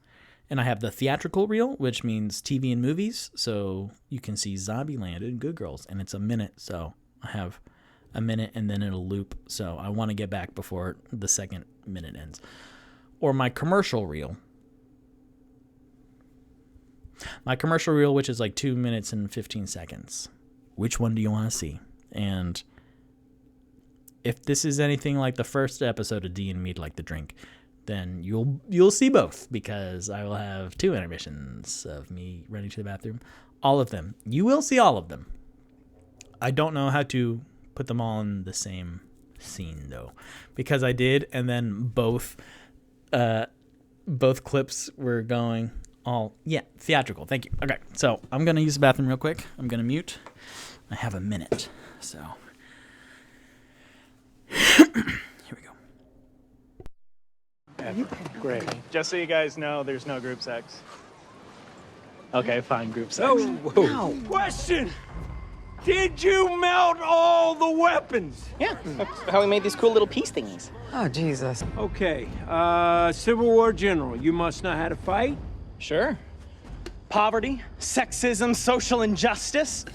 And I have the theatrical reel, which means TV and movies. So you can see Zombieland and Good Girls. And it's a minute. So I have a minute and then it'll loop. So I want to get back before the second minute ends. Or my commercial reel. My commercial reel, which is like 2 minutes and 15 seconds. Which one do you want to see? And if this is anything like the first episode of D&Mead Like the Drink, then you'll see both, because I will have 2 intermissions of me running to the bathroom. All of them. You will see all of them. I don't know how to put them all in the same scene, though, because I did, and then both clips were going all, theatrical. Thank you. Okay, so I'm going to use the bathroom real quick. I'm going to mute. I have a minute, so here we go. Great. Just so you guys know, there's no group sex. Okay, fine, group sex. No. Question! Did you melt all the weapons? Yeah, that's how we made these cool little peace thingies. Oh, Jesus. Okay, Civil War general, you must know how to fight? Sure. Poverty, sexism, social injustice.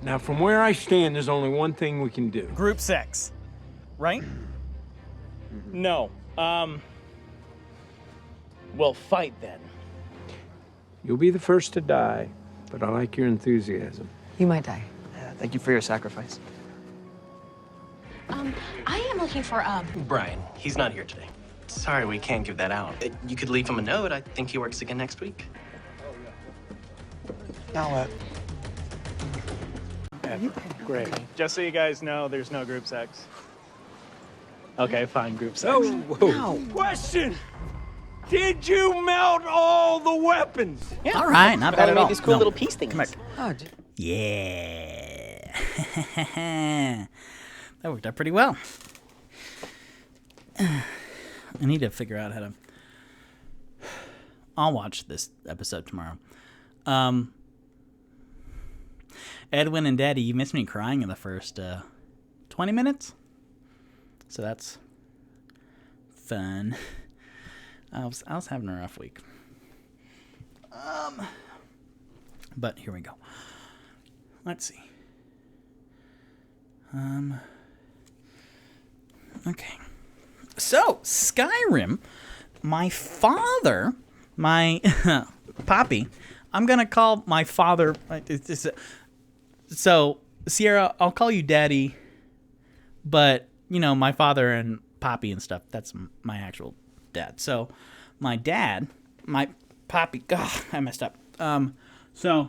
Now, from where I stand, there's only one thing we can do. Group sex. Right? No. We'll fight then. You'll be the first to die, but I like your enthusiasm. You might die. Thank you for your sacrifice. I am looking for, Brian, he's not here today. Sorry, we can't give that out. You could leave him a note. I think he works again next week. Now Great. Just so you guys know, there's no group sex. Okay, fine, group sex. No. Question! Did you melt all the weapons? Yeah. All right, not bad How we at made all. these cool No. little peace thingies. Come back. Oh, Yeah. That worked out pretty well. I need to figure out how to... I'll watch this episode tomorrow. Edwin and Daddy, you missed me crying in the first 20 minutes. So that's fun. I was having a rough week. But here we go. Let's see. Okay. So, Skyrim, my father, my Poppy, I'm going to call my father, so, Sierra, I'll call you Daddy, but, you know, my father and Poppy and stuff, that's my actual dad. So, my dad, my Poppy, God, I messed up. So,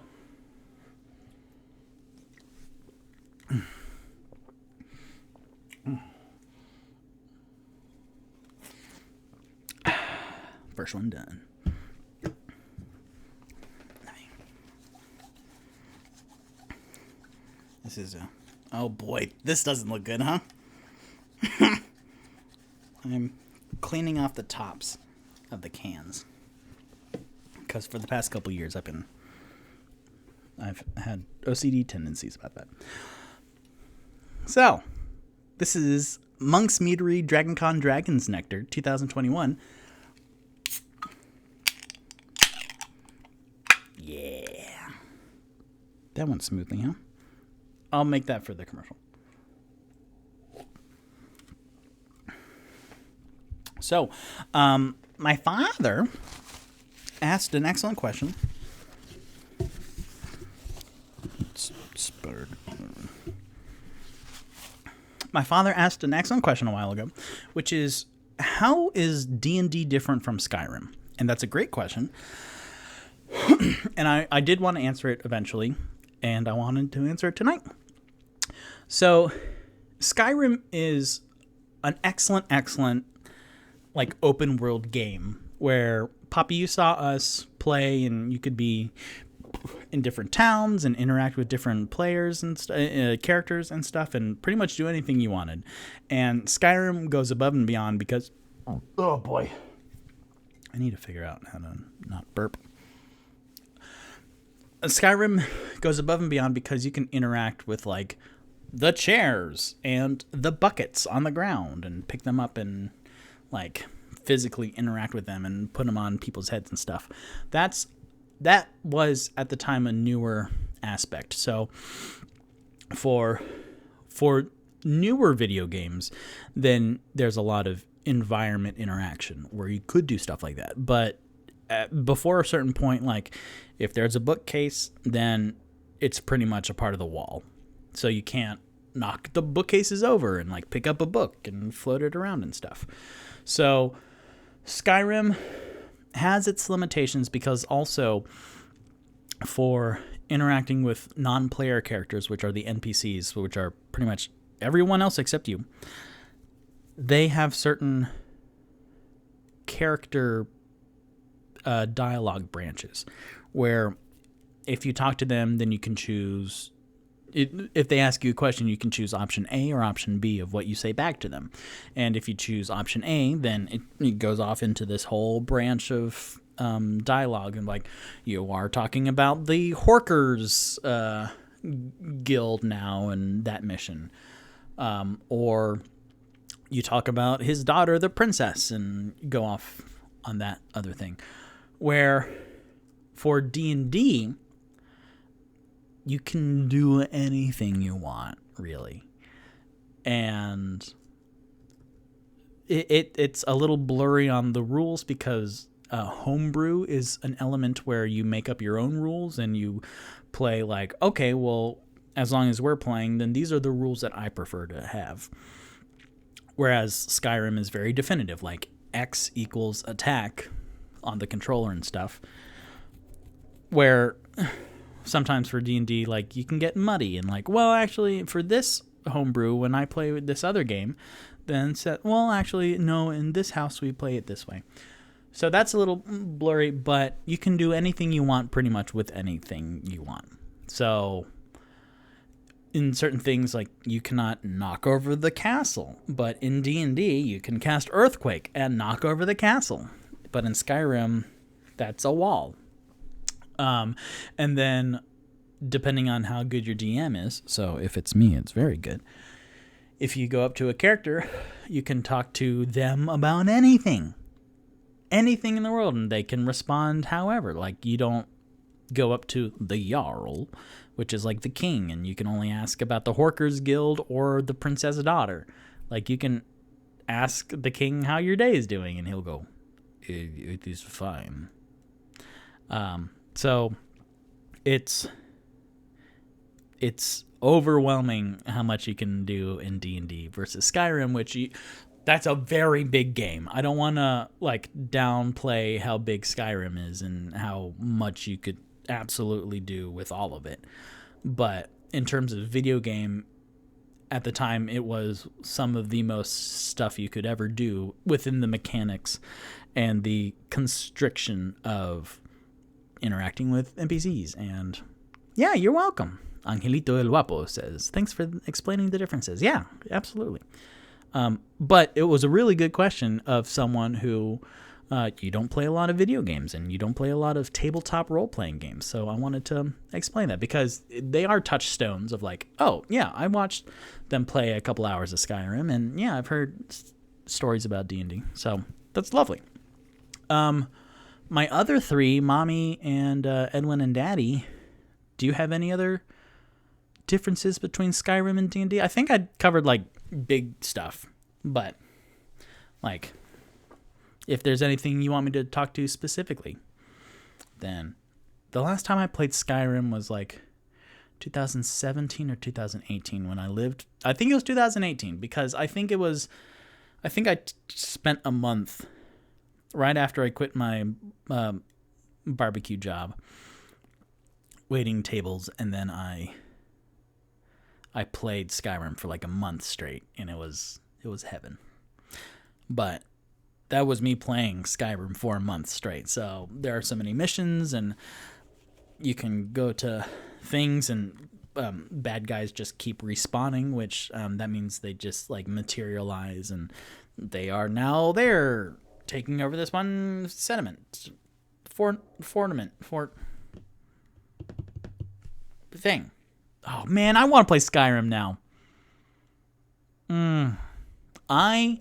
first one done. This is oh boy, this doesn't look good, huh? I'm cleaning off the tops of the cans because for the past couple years I've had OCD tendencies about that. So, this is Monk's Meadery DragonCon Dragon's Nectar 2021. Yeah. That went smoothly, huh? I'll make that for the commercial. So, my father asked an excellent question. It's sputtered. My father asked an excellent question a while ago, which is, how is D&D different from Skyrim? And that's a great question. And I did want to answer it eventually, and I wanted to answer it tonight. So, Skyrim is an excellent, like, open world game where, Poppy, you saw us play, and you could be in different towns and interact with different players and characters and stuff, and pretty much do anything you wanted. And Skyrim goes above and beyond because, oh boy, I need to figure out how to not burp. Skyrim goes above and beyond because you can interact with like the chairs and the buckets on the ground and pick them up and like physically interact with them and put them on people's heads and stuff. That was at the time a newer aspect. So for newer video games, then there's a lot of environment interaction where you could do stuff like that. But before a certain point, like if there's a bookcase, then it's pretty much a part of the wall. So you can't knock the bookcases over and like pick up a book and float it around and stuff. So Skyrim has its limitations because also for interacting with non-player characters, which are the NPCs, which are pretty much everyone else except you, they have certain character dialogue branches where if you talk to them, then you can choose. If they ask you a question, you can choose option A or option B of what you say back to them. And if you choose option A, then it goes off into this whole branch of dialogue. And like, you are talking about the Horkers guild now and that mission. Or you talk about his daughter, the princess, and go off on that other thing. Where for D&D, you can do anything you want, really. And it's a little blurry on the rules because homebrew is an element where you make up your own rules and you play like, okay, well, as long as we're playing, then these are the rules that I prefer to have. Whereas Skyrim is very definitive, like X equals attack on the controller and stuff. Where sometimes for D&D, like, you can get muddy and like, well, actually, for this homebrew, when I play with this other game, then well, actually, no, in this house we play it this way. So that's a little blurry, but you can do anything you want pretty much with anything you want. So in certain things, like, you cannot knock over the castle, but in D&D, you can cast Earthquake and knock over the castle. But in Skyrim, that's a wall. And then, depending on how good your DM is, so if it's me, it's very good. If you go up to a character, you can talk to them about anything in the world, and they can respond however. Like, you don't go up to the Jarl, which is like the king, and you can only ask about the Horkers Guild or the princess daughter. Like, you can ask the king how your day is doing, and he'll go, it is fine. So it's overwhelming how much you can do in D&D versus Skyrim, which that's a very big game. I don't want to like downplay how big Skyrim is and how much you could absolutely do with all of it. But in terms of video game, at the time, it was some of the most stuff you could ever do within the mechanics and the constriction of interacting with NPCs. And yeah, you're welcome. Angelito el Guapo says, thanks for explaining the differences. Yeah, absolutely. But it was a really good question of someone who you don't play a lot of video games and you don't play a lot of tabletop role-playing games. So I wanted to explain that because they are touchstones of like, oh, yeah, I watched them play a couple hours of Skyrim, and yeah, I've heard stories about D&D. So that's lovely. My other three, Mommy and Edwin and Daddy, do you have any other differences between Skyrim and D&D? I think I covered like big stuff, but like if there's anything you want me to talk to specifically, then the last time I played Skyrim was like 2017 or 2018 when I lived. I think it was 2018 because I think I spent a month right after I quit my barbecue job waiting tables, and then I played Skyrim for like a month straight, and it was heaven. But that was me playing Skyrim for a month straight. So there are so many missions, and you can go to things and bad guys just keep respawning, which that means they just like materialize and they are now there taking over this one sediment for thing. Oh man, I want to play Skyrim now. I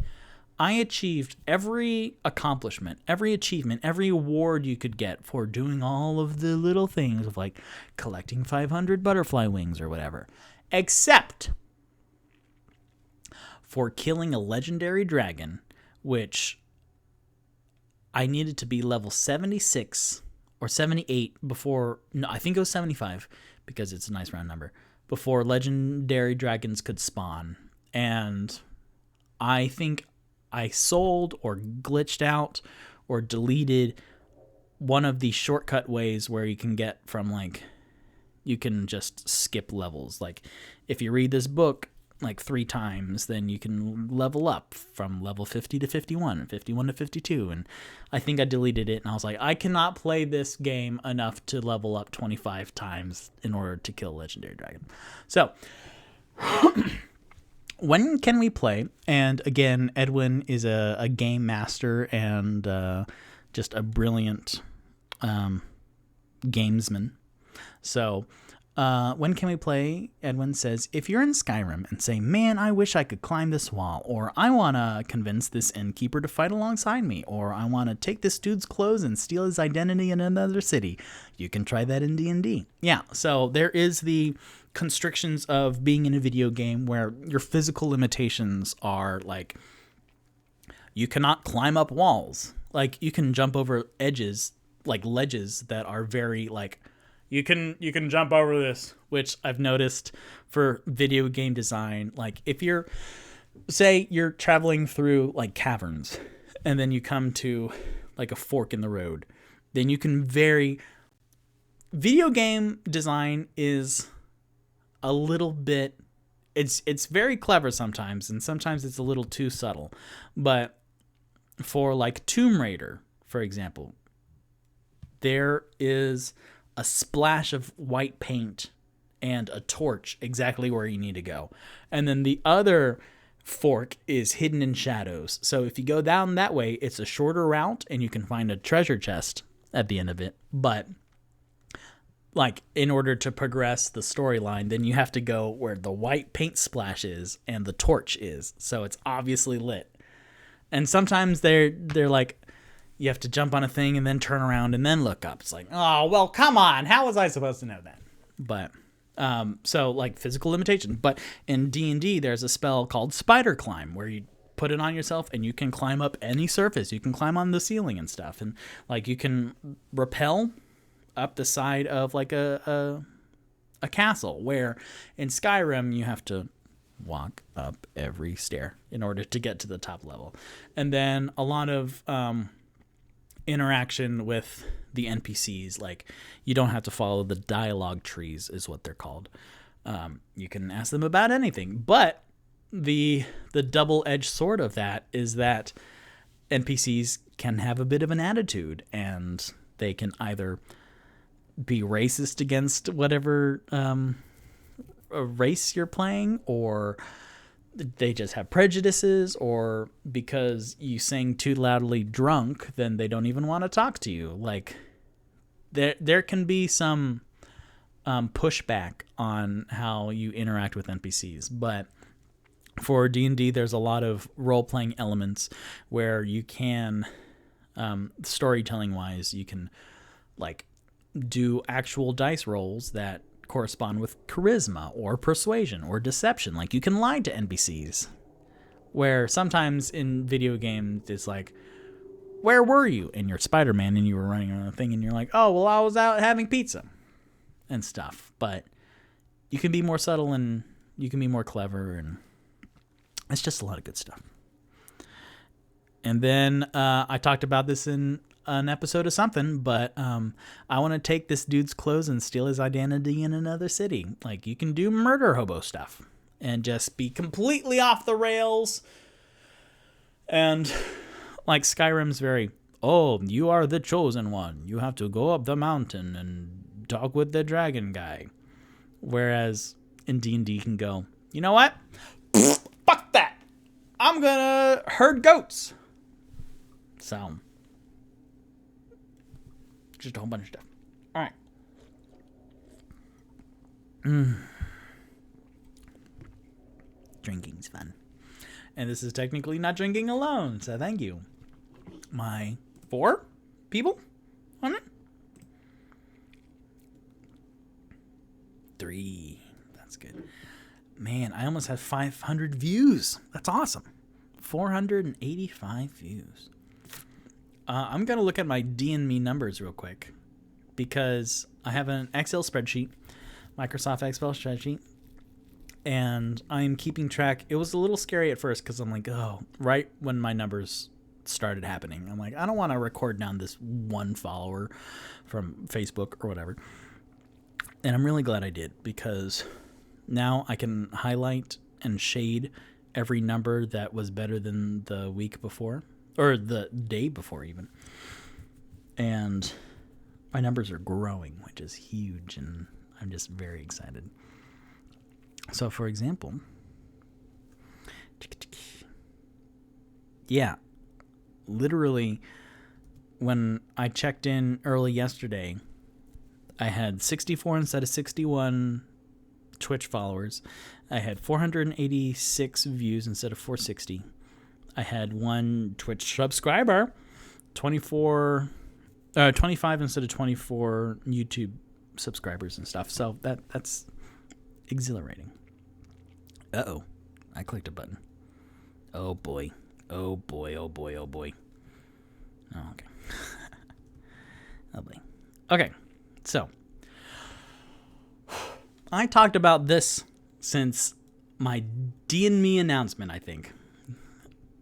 achieved every accomplishment, every achievement, every award you could get for doing all of the little things of like collecting 500 butterfly wings or whatever, except for killing a legendary dragon, which I needed to be level 76 or 78 before, no, I think it was 75 because it's a nice round number, before legendary dragons could spawn. And I think I sold or glitched out or deleted one of the shortcut ways where you can get from like, you can just skip levels. Like if you read this book like 3 times, then you can level up from level 50 to 51, 51 to 52. And I think I deleted it and I was like, I cannot play this game enough to level up 25 times in order to kill a legendary dragon. So when can we play? And again, Edwin is a game master and just a brilliant gamesman. So when can we play? Edwin says, if you're in Skyrim and say, man, I wish I could climb this wall, or I want to convince this innkeeper to fight alongside me, or I want to take this dude's clothes and steal his identity in another city, you can try that in D&D. Yeah, so there is the constrictions of being in a video game where your physical limitations are like, you cannot climb up walls. Like you can jump over edges, like ledges that are very like, you can jump over this, which I've noticed for video game design. Like if you're, say you're traveling through like caverns and then you come to like a fork in the road, then you can video game design is a little bit, it's very clever sometimes, and sometimes it's a little too subtle. But for like Tomb Raider, for example, there is a splash of white paint and a torch exactly where you need to go. And then the other fork is hidden in shadows. So if you go down that way, it's a shorter route and you can find a treasure chest at the end of it. But like in order to progress the storyline, then you have to go where the white paint splash is and the torch is. So it's obviously lit. And sometimes they're like, you have to jump on a thing and then turn around and then look up. It's like, oh, well, come on. How was I supposed to know that? But so like physical limitation. But in D&D, there's a spell called Spider Climb where you put it on yourself and you can climb up any surface. You can climb on the ceiling and stuff. And like you can rappel up the side of like a castle, where in Skyrim you have to walk up every stair in order to get to the top level. And then a lot of interaction with the NPCs, like you don't have to follow the dialogue trees is what they're called. You can ask them about anything, but the double-edged sword of that is that NPCs can have a bit of an attitude, and they can either be racist against whatever race you're playing, or they just have prejudices, or because you sing too loudly drunk, then they don't even want to talk to you. Like there can be some pushback on how you interact with NPCs, but for D&D, there's a lot of role-playing elements where you can, storytelling-wise, you can like do actual dice rolls that correspond with charisma or persuasion or deception. Like you can lie to NPCs, where sometimes in video games it's like, where were you? And you're Spider-Man and you were running on a thing and you're like, oh, well, I was out having pizza and stuff. But you can be more subtle and you can be more clever, and it's just a lot of good stuff. And then I talked about this in an episode of something, but I want to take this dude's clothes and steal his identity in another city. Like you can do murder hobo stuff and just be completely off the rails. And like Skyrim's very, oh, you are the chosen one. You have to go up the mountain and talk with the dragon guy. Whereas in D&D you can go, you know what? Fuck that. I'm gonna herd goats. So, just a whole bunch of stuff. All right. Drinking's fun. And this is technically not drinking alone, so thank you. My 4 people on it? 3. That's good. Man, I almost had 500 views. That's awesome. 485 views. I'm going to look at my D&Me numbers real quick because I have an Excel spreadsheet, Microsoft Excel spreadsheet, and I'm keeping track. It was a little scary at first because I'm like, oh, right when my numbers started happening, I'm like, I don't want to record down this one follower from Facebook or whatever. And I'm really glad I did because now I can highlight and shade every number that was better than the week before or the day before even. And my numbers are growing, which is huge, and I'm just very excited. So, for example, yeah, literally when I checked in early yesterday, I had 64 instead of 61 Twitch followers. I had 486 views instead of 460. I had 1 Twitch subscriber, 25 instead of 24 YouTube subscribers and stuff. So that's exhilarating. Uh-oh. I clicked a button. Oh boy. Oh boy, oh boy, oh boy. Oh, okay. Oh boy. Okay. So, I talked about this since my D&Me announcement, I think.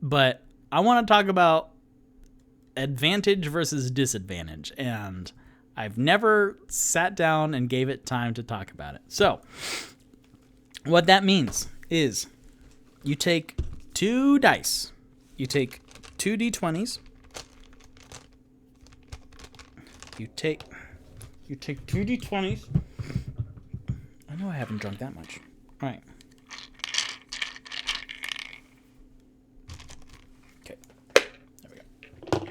But I want to talk about advantage versus disadvantage. And I've never sat down and gave it time to talk about it. So, what that means is you take 2 dice. You take 2 d20s. You take 2 d20s. I know I haven't drunk that much. All right. Okay. There we go.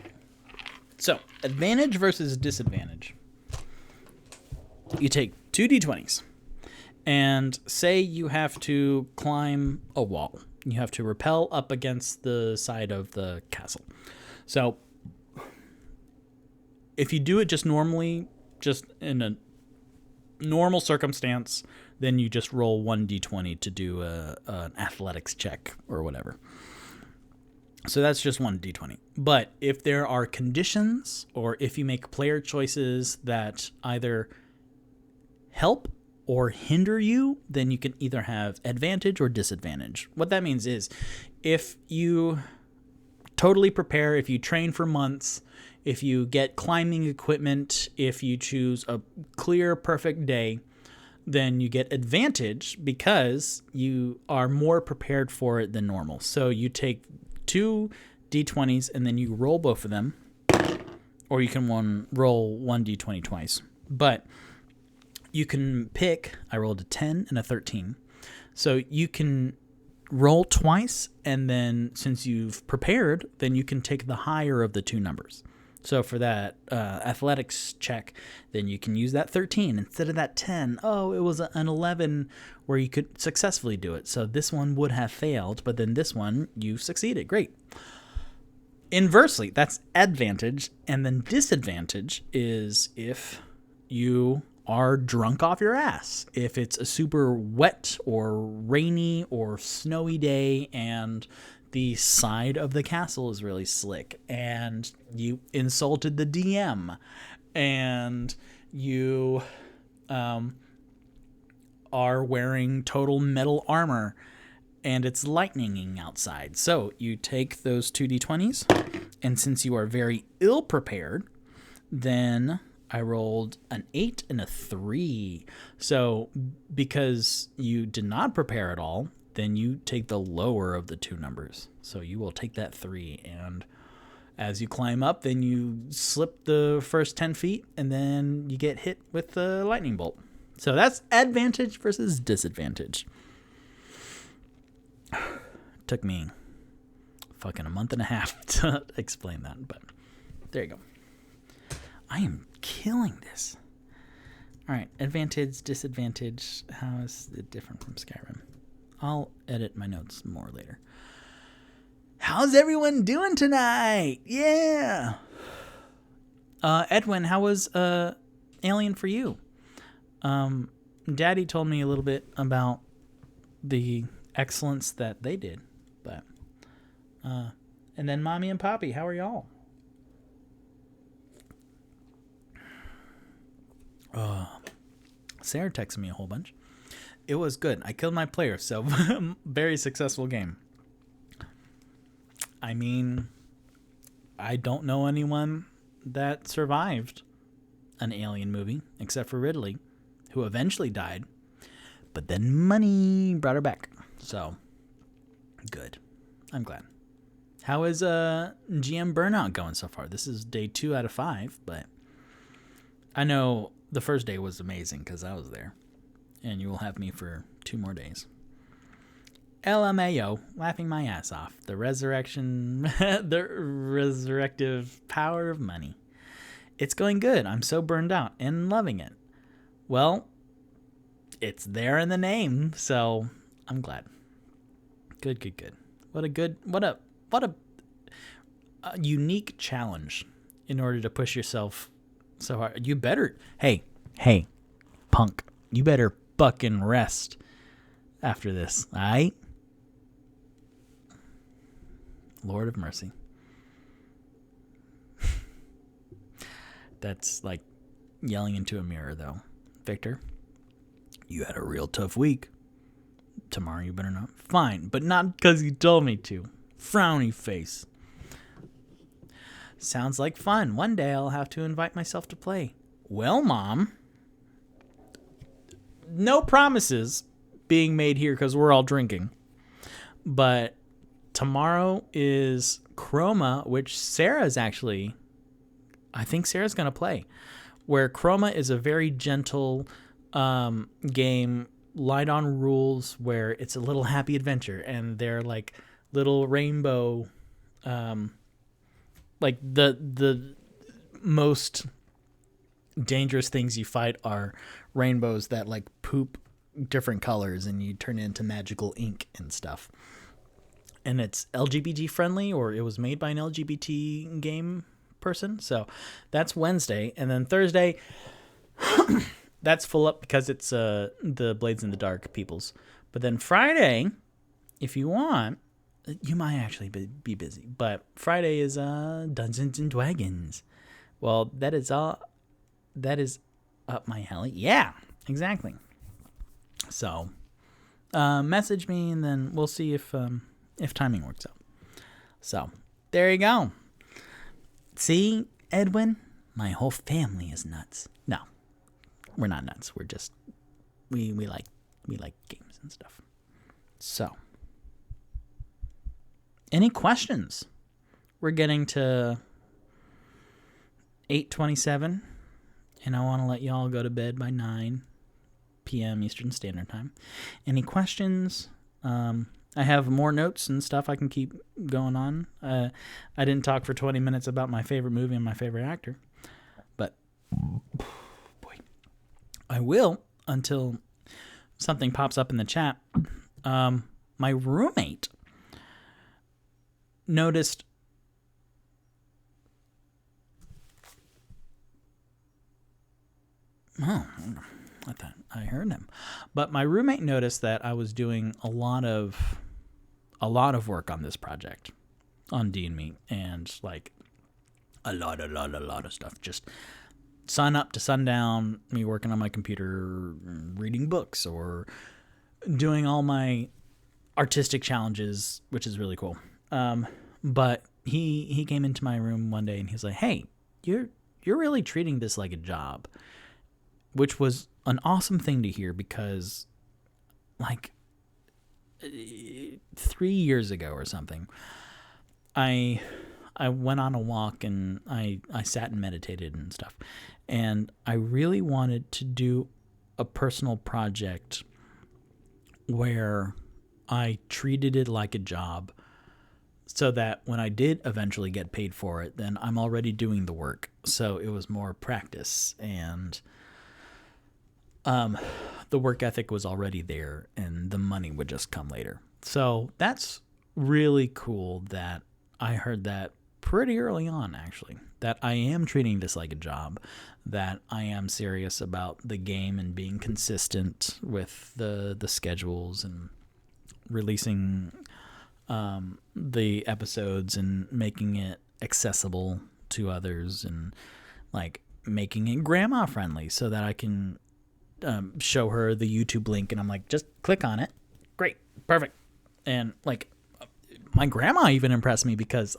So, advantage versus disadvantage. You take 2 d20s. And say you have to climb a wall. You have to rappel up against the side of the castle. So, if you do it just normally, just in a normal circumstance, then you just roll 1 d20 to do an athletics check or whatever. So that's just 1 d20. But if there are conditions or if you make player choices that either help or hinder you, then you can either have advantage or disadvantage. What that means is if you totally prepare, if you train for months, if you get climbing equipment, if you choose a clear, perfect day, then you get advantage because you are more prepared for it than normal. So you take 2 d20s and then you roll both of them, or you can roll 1 d20 twice. But you can pick, I rolled a 10 and a 13. So you can roll twice, and then since you've prepared, then you can take the higher of the 2 numbers. So for that athletics check, then you can use that 13 instead of that 10. Oh, it was an 11 where you could successfully do it. So this one would have failed, but then this one, you succeeded. Great. Inversely, that's advantage. And then disadvantage is if you are drunk off your ass. If it's a super wet or rainy or snowy day and the side of the castle is really slick and you insulted the DM and you are wearing total metal armor and it's lightninging outside. So you take those 2 d20s, and since you are very ill prepared, then I rolled an 8 and a 3. So because you did not prepare at all, then you take the lower of the 2 numbers. So you will take that 3. And As you climb up, then you slip the first 10 feet, and then you get hit with the lightning bolt. So that's advantage versus disadvantage. Took me fucking a month and a half to explain that, but there you go. I am killing this. All right, advantage, disadvantage. How is it different from Skyrim? I'll edit my notes more later. How's everyone doing tonight? Yeah. Edwin, how was Alien for you? Daddy told me a little bit about the excellence that they did, but and then Mommy and Poppy, how are y'all? Sarah texted me a whole bunch. It was good. I killed my player, so very successful game. I mean, I don't know anyone that survived an Alien movie except for Ridley, who eventually died, but then money brought her back. So, good. I'm glad. How is GM Burnout going so far? This is day 2 out of 5, but I know the first day was amazing because I was there, and you will have me for 2 more days. LMAO, laughing my ass off. The resurrective power of money. It's going good. I'm so burned out and loving it. Well, it's there in the name, so I'm glad. Good. What a unique challenge in order to push yourself so hard. You better, hey, punk, you better fucking rest after this, all right? Lord of mercy. That's like yelling into a mirror, though. Victor, you had a real tough week. Tomorrow you better not. Fine, but not because you told me to. Frowny face. Sounds like fun. One day I'll have to invite myself to play. Well, Mom, no promises being made here because we're all drinking. But tomorrow is Chroma, which Sarah's actually, I think Sarah's going to play, where Chroma is a very gentle game, light on rules, where it's a little happy adventure, and they're like little rainbow, like the most dangerous things you fight are rainbows that like poop different colors and you turn into magical ink and stuff. And it's LGBT friendly, or it was made by an LGBT game person. So that's Wednesday. And then Thursday, that's full up because it's the Blades in the Dark peoples. But then Friday, if you want, you might actually be busy. But Friday is Dungeons and Dragons. Well, that is up my alley. Yeah, exactly. So message me, and then we'll see if timing works out. So there you go. See, Edwin, my whole family is nuts. No, we're not nuts. We're just we like games and stuff. So, any questions? We're getting to 8:27, and I want to let y'all go to bed by 9 p.m. Eastern Standard Time. Any questions? I have more notes and stuff I can keep going on. I didn't talk for 20 minutes about my favorite movie and my favorite actor, but boy, I will until something pops up in the chat. My roommate noticed I thought I heard him. But my roommate noticed that I was doing a lot of work on this project on D&Me, and like a lot of stuff. Just sun up to sundown, me working on my computer, reading books, or doing all my artistic challenges, which is really cool. But he came into my room one day and he's like, "Hey, you're really treating this like a job," which was an awesome thing to hear, because like 3 years ago or something, I I went on a walk and I sat and meditated and stuff. And I really wanted to do a personal project where I treated it like a job, so that when I did eventually get paid for it, then I'm already doing the work. So it was more practice, and the work ethic was already there, and the money would just come later. So that's really cool that I heard that pretty early on, actually, that I am treating this like a job, that I am serious about the game and being consistent with the schedules and releasing the episodes and making it accessible to others, and like making it grandma friendly so that I can show her the YouTube link and I'm like, just click on it. Great. Perfect. And like my grandma even impressed me because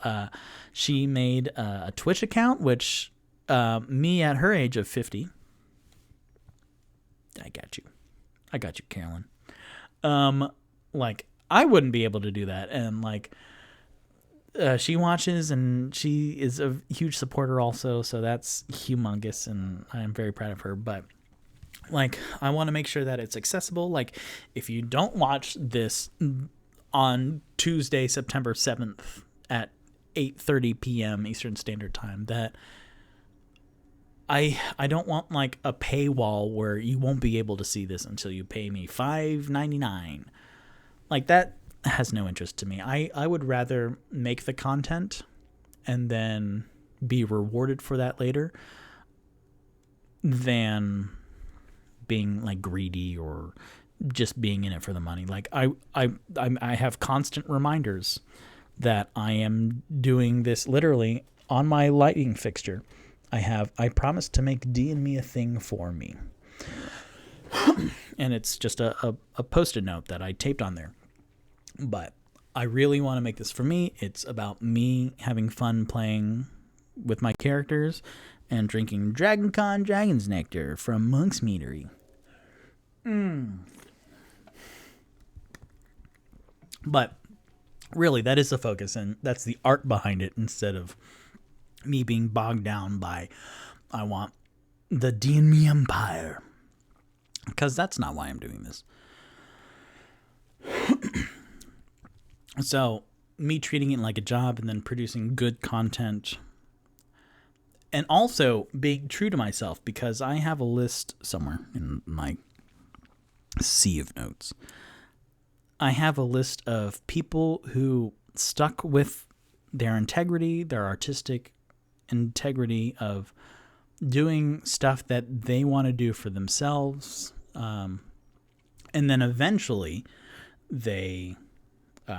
she made a Twitch account, which me at her age of 50, I got you, Carolyn. Like I wouldn't be able to do that. And like, she watches and she is a huge supporter also. So that's humongous. And I am very proud of her. But like, I want to make sure that it's accessible. Like if you don't watch this on Tuesday, September 7th at 8:30 p.m. Eastern Standard Time, that I don't want like a paywall where you won't be able to see this until you pay me $5.99. Like that has no interest to me. I would rather make the content and then be rewarded for that later than being like greedy or just being in it for the money. Like I have constant reminders that I am doing this literally on my lighting fixture. I promised to make D&Me a thing for me. And it's just a Post-it note that I taped on there. But I really want to make this for me. It's about me having fun playing with my characters and drinking Dragon Con Dragon's Nectar from Monk's Meadery. But really, that is the focus, and that's the art behind it, instead of me being bogged down by, I want the D&Me empire. Because that's not why I'm doing this. So, me treating it like a job and then producing good content. And also being true to myself, because I have a list somewhere in my sea of notes. I have a list of people who stuck with their integrity, their artistic integrity of doing stuff that they want to do for themselves. And then eventually they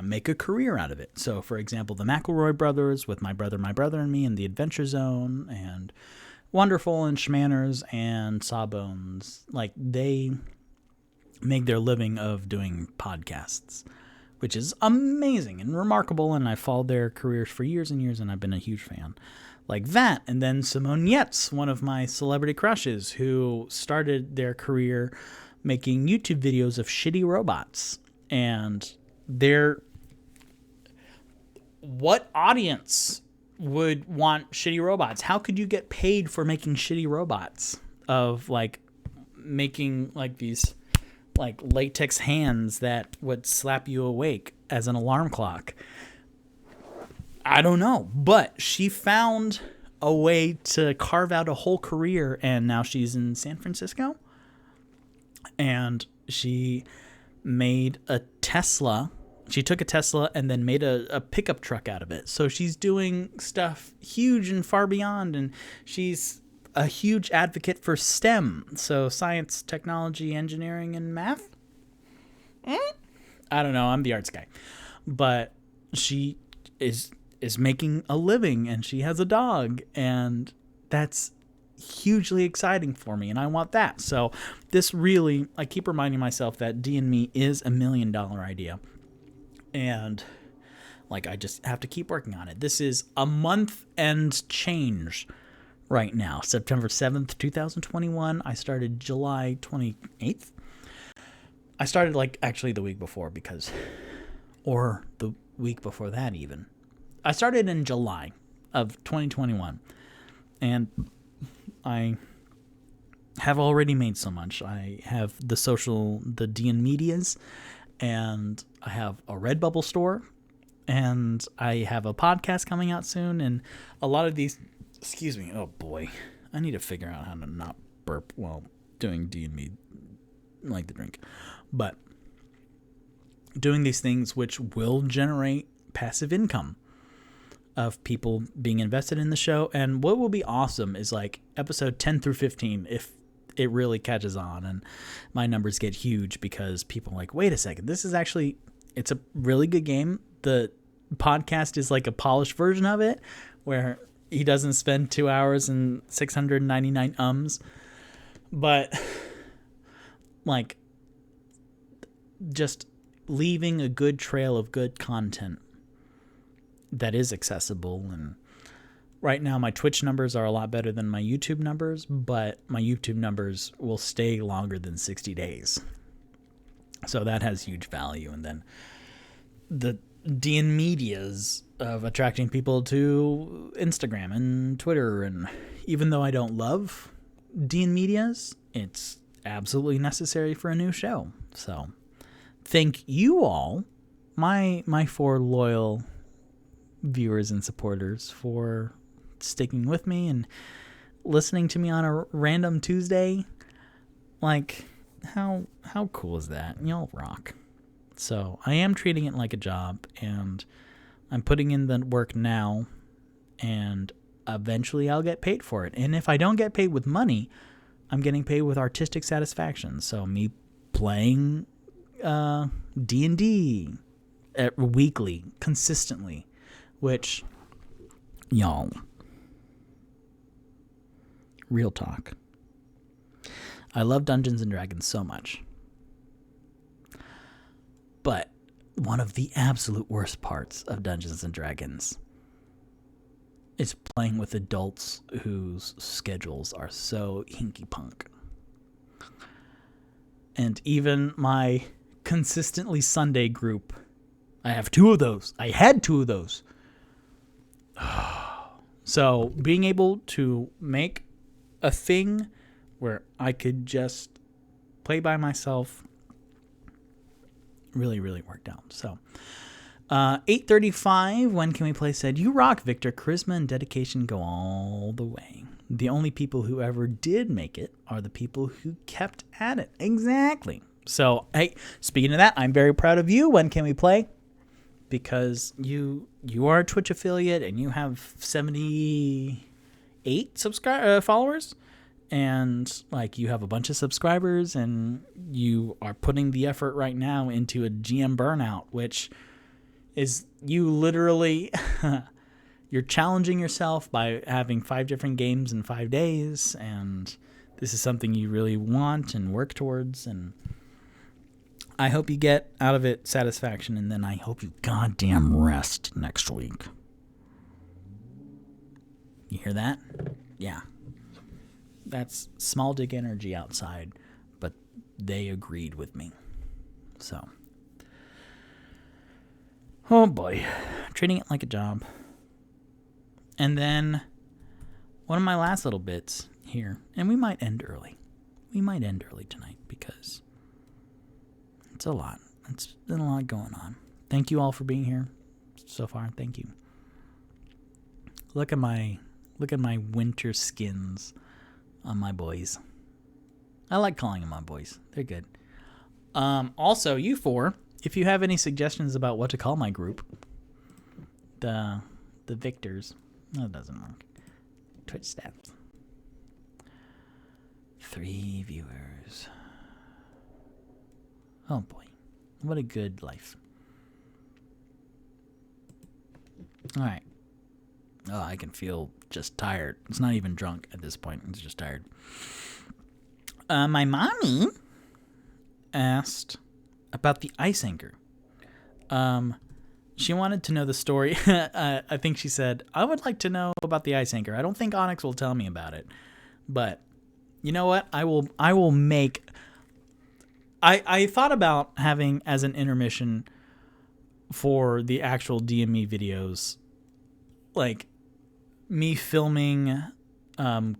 make a career out of it. So, for example, the McElroy brothers with My Brother and Me and The Adventure Zone, and Wonderful and Schmanners and Sawbones, like they make their living of doing podcasts, which is amazing and remarkable. And I followed their careers for years and years, and I've been a huge fan. Like that. And then Simone Yates, one of my celebrity crushes, who started their career making YouTube videos of shitty robots. And what audience would want shitty robots? How could you get paid for making shitty robots of like making like these like latex hands that would slap you awake as an alarm clock? I don't know, but she found a way to carve out a whole career, and now she's in San Francisco, and she made a Tesla. She took a Tesla and then made a pickup truck out of it. So she's doing stuff huge and far beyond, and she's a huge advocate for STEM, so science, technology, engineering, and math. I don't know, I'm the arts guy. But she is making a living, and she has a dog, and that's hugely exciting for me, and I want that. So this really, I keep reminding myself that D&Me is $1 million idea, and like I just have to keep working on it. This is a month and change right now. September 7th, 2021. I started July 28th. I started like actually the week before, or the week before that even. I started in July of 2021. And I have already made so much. I have the D&Medias, and I have a Redbubble store, and I have a podcast coming out soon, and a lot of these, excuse me, oh boy, I need to figure out how to not burp while doing D&Me like the drink. But doing these things which will generate passive income of people being invested in the show. And what will be awesome is like episode 10 through 15, if it really catches on and my numbers get huge, because people are like, wait a second, this is actually, it's a really good game. The podcast is like a polished version of it, where he doesn't spend 2 hours and 699 ums, but like just leaving a good trail of good content that is accessible. And right now my Twitch numbers are a lot better than my YouTube numbers, but my YouTube numbers will stay longer than 60 days. So that has huge value. And then the D&Medias of attracting people to Instagram and Twitter. And even though I don't love D&Medias, it's absolutely necessary for a new show. So thank you all, my 4 loyal viewers and supporters, for sticking with me and listening to me on a random Tuesday. Like, how cool is that? Y'all rock. So I am treating it like a job, and I'm putting in the work now, and eventually I'll get paid for it. And if I don't get paid with money, I'm getting paid with artistic satisfaction. So me playing D&D weekly, consistently, which, y'all, real talk, I love Dungeons and Dragons so much. But one of the absolute worst parts of Dungeons and Dragons is playing with adults whose schedules are so hinky-punk. And even my consistently Sunday group, I have 2 of those. I had 2 of those. So being able to make a thing where I could just play by myself really, really worked out. So 8:35, when can we play, said, you rock, Victor. Charisma and dedication go all the way. The only people who ever did make it are the people who kept at it. Exactly. So, hey, speaking of that, I'm very proud of you. When can we play? Because you are a Twitch affiliate and you have 78 followers, and like you have a bunch of subscribers, and you are putting the effort right now into a GM burnout, which is you literally you're challenging yourself by having 5 different games in 5 days, and this is something you really want and work towards, and I hope you get out of it satisfaction, and then I hope you goddamn rest next week. You hear that? Yeah. That's small dick energy outside, but they agreed with me. So, oh boy, treating it like a job. And then one of my last little bits here, and we might end early. We might end early tonight because it's a lot. It's been a lot going on. Thank you all for being here so far. Thank you. Look at my winter skins on my boys. I like calling them my boys. They're good. Also, you 4, if you have any suggestions about what to call my group, the Victors. No, it doesn't work. Twitch stats. 3 viewers. Oh boy, what a good life. All right. Oh, I can feel just tired. It's not even drunk at this point. It's just tired. My mommy asked about the ice anchor. She wanted to know the story. I think she said, I would like to know about the ice anchor. I don't think Onyx will tell me about it. But you know what? I will make... I thought about having as an intermission for the actual D&Me videos, like me filming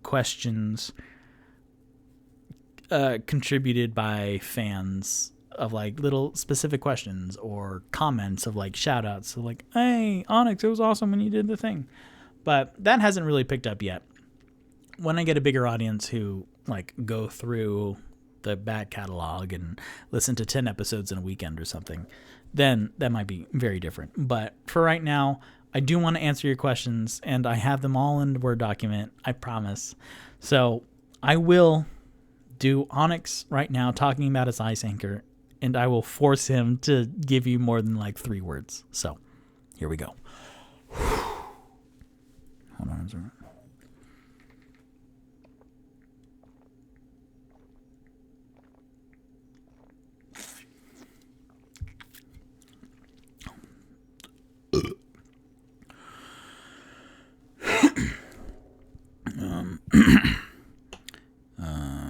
questions contributed by fans of like little specific questions or comments of like shout outs. So like, hey, Onyx, it was awesome when you did the thing. But that hasn't really picked up yet. When I get a bigger audience who like go through the back catalog and listen to 10 episodes in a weekend or something, then that might be very different. But for right now, I do want to answer your questions, and I have them all in the Word document, I promise. So I will do Onyx right now talking about his ice anchor, and I will force him to give you more than like 3 words. So here we go. Hold on a second.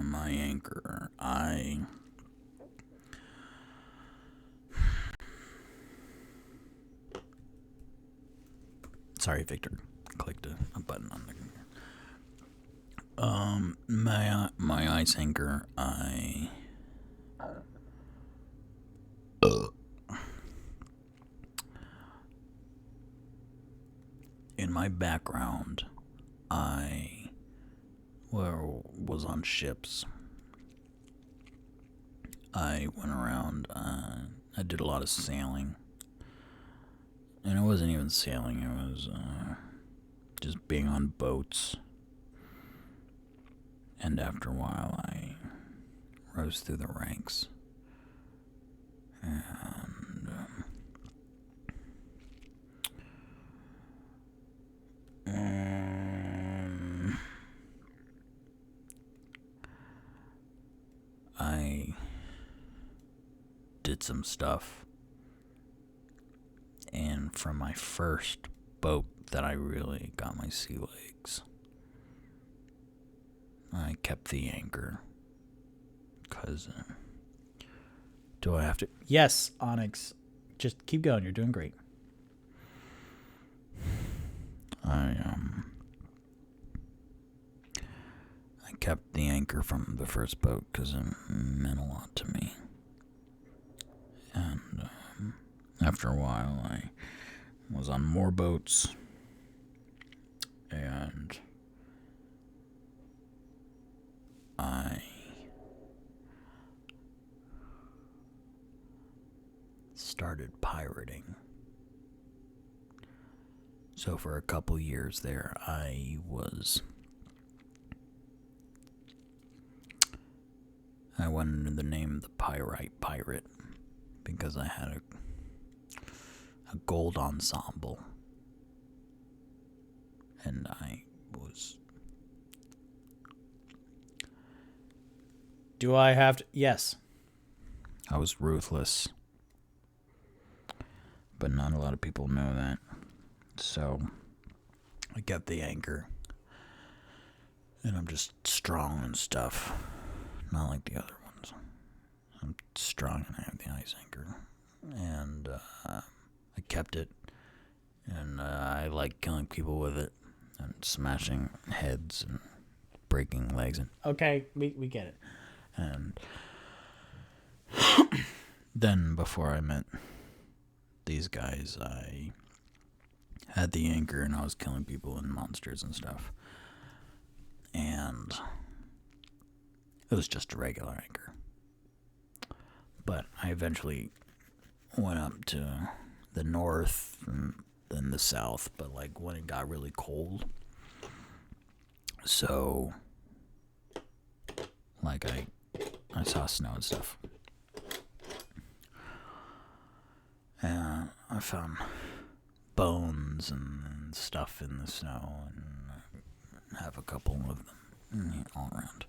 My anchor. Sorry, Victor. Clicked a button on the. My ice anchor. In my background, I was on ships. I went around, I did a lot of sailing. And it wasn't even sailing, it was just being on boats. And after a while, I rose through the ranks. And I did some stuff, and from my first boat that I really got my sea legs, I kept the anchor, because do I have to? Yes, Onyx, just keep going, you're doing great. I kept the anchor from the first boat because it meant a lot to me. And after a while, I was on more boats, and I started pirating. So for a couple years there, I went under the name the Pyrite Pirate because I had a gold ensemble, and Do I have to? Yes. I was ruthless, but not a lot of people know that. So I kept the anchor, and I'm just strong and stuff. Not like the other ones. I'm strong and I have the ice anchor. And I kept it. And I like killing people with it. And smashing heads and breaking legs. And okay, we get it. And then before I met these guys, I had the anchor and I was killing people and monsters and stuff. And it was just a regular anchor. But I eventually went up to the north and then the south, but like when it got really cold. So like I saw snow and stuff. And I found bones and stuff in the snow, and have a couple of them all around.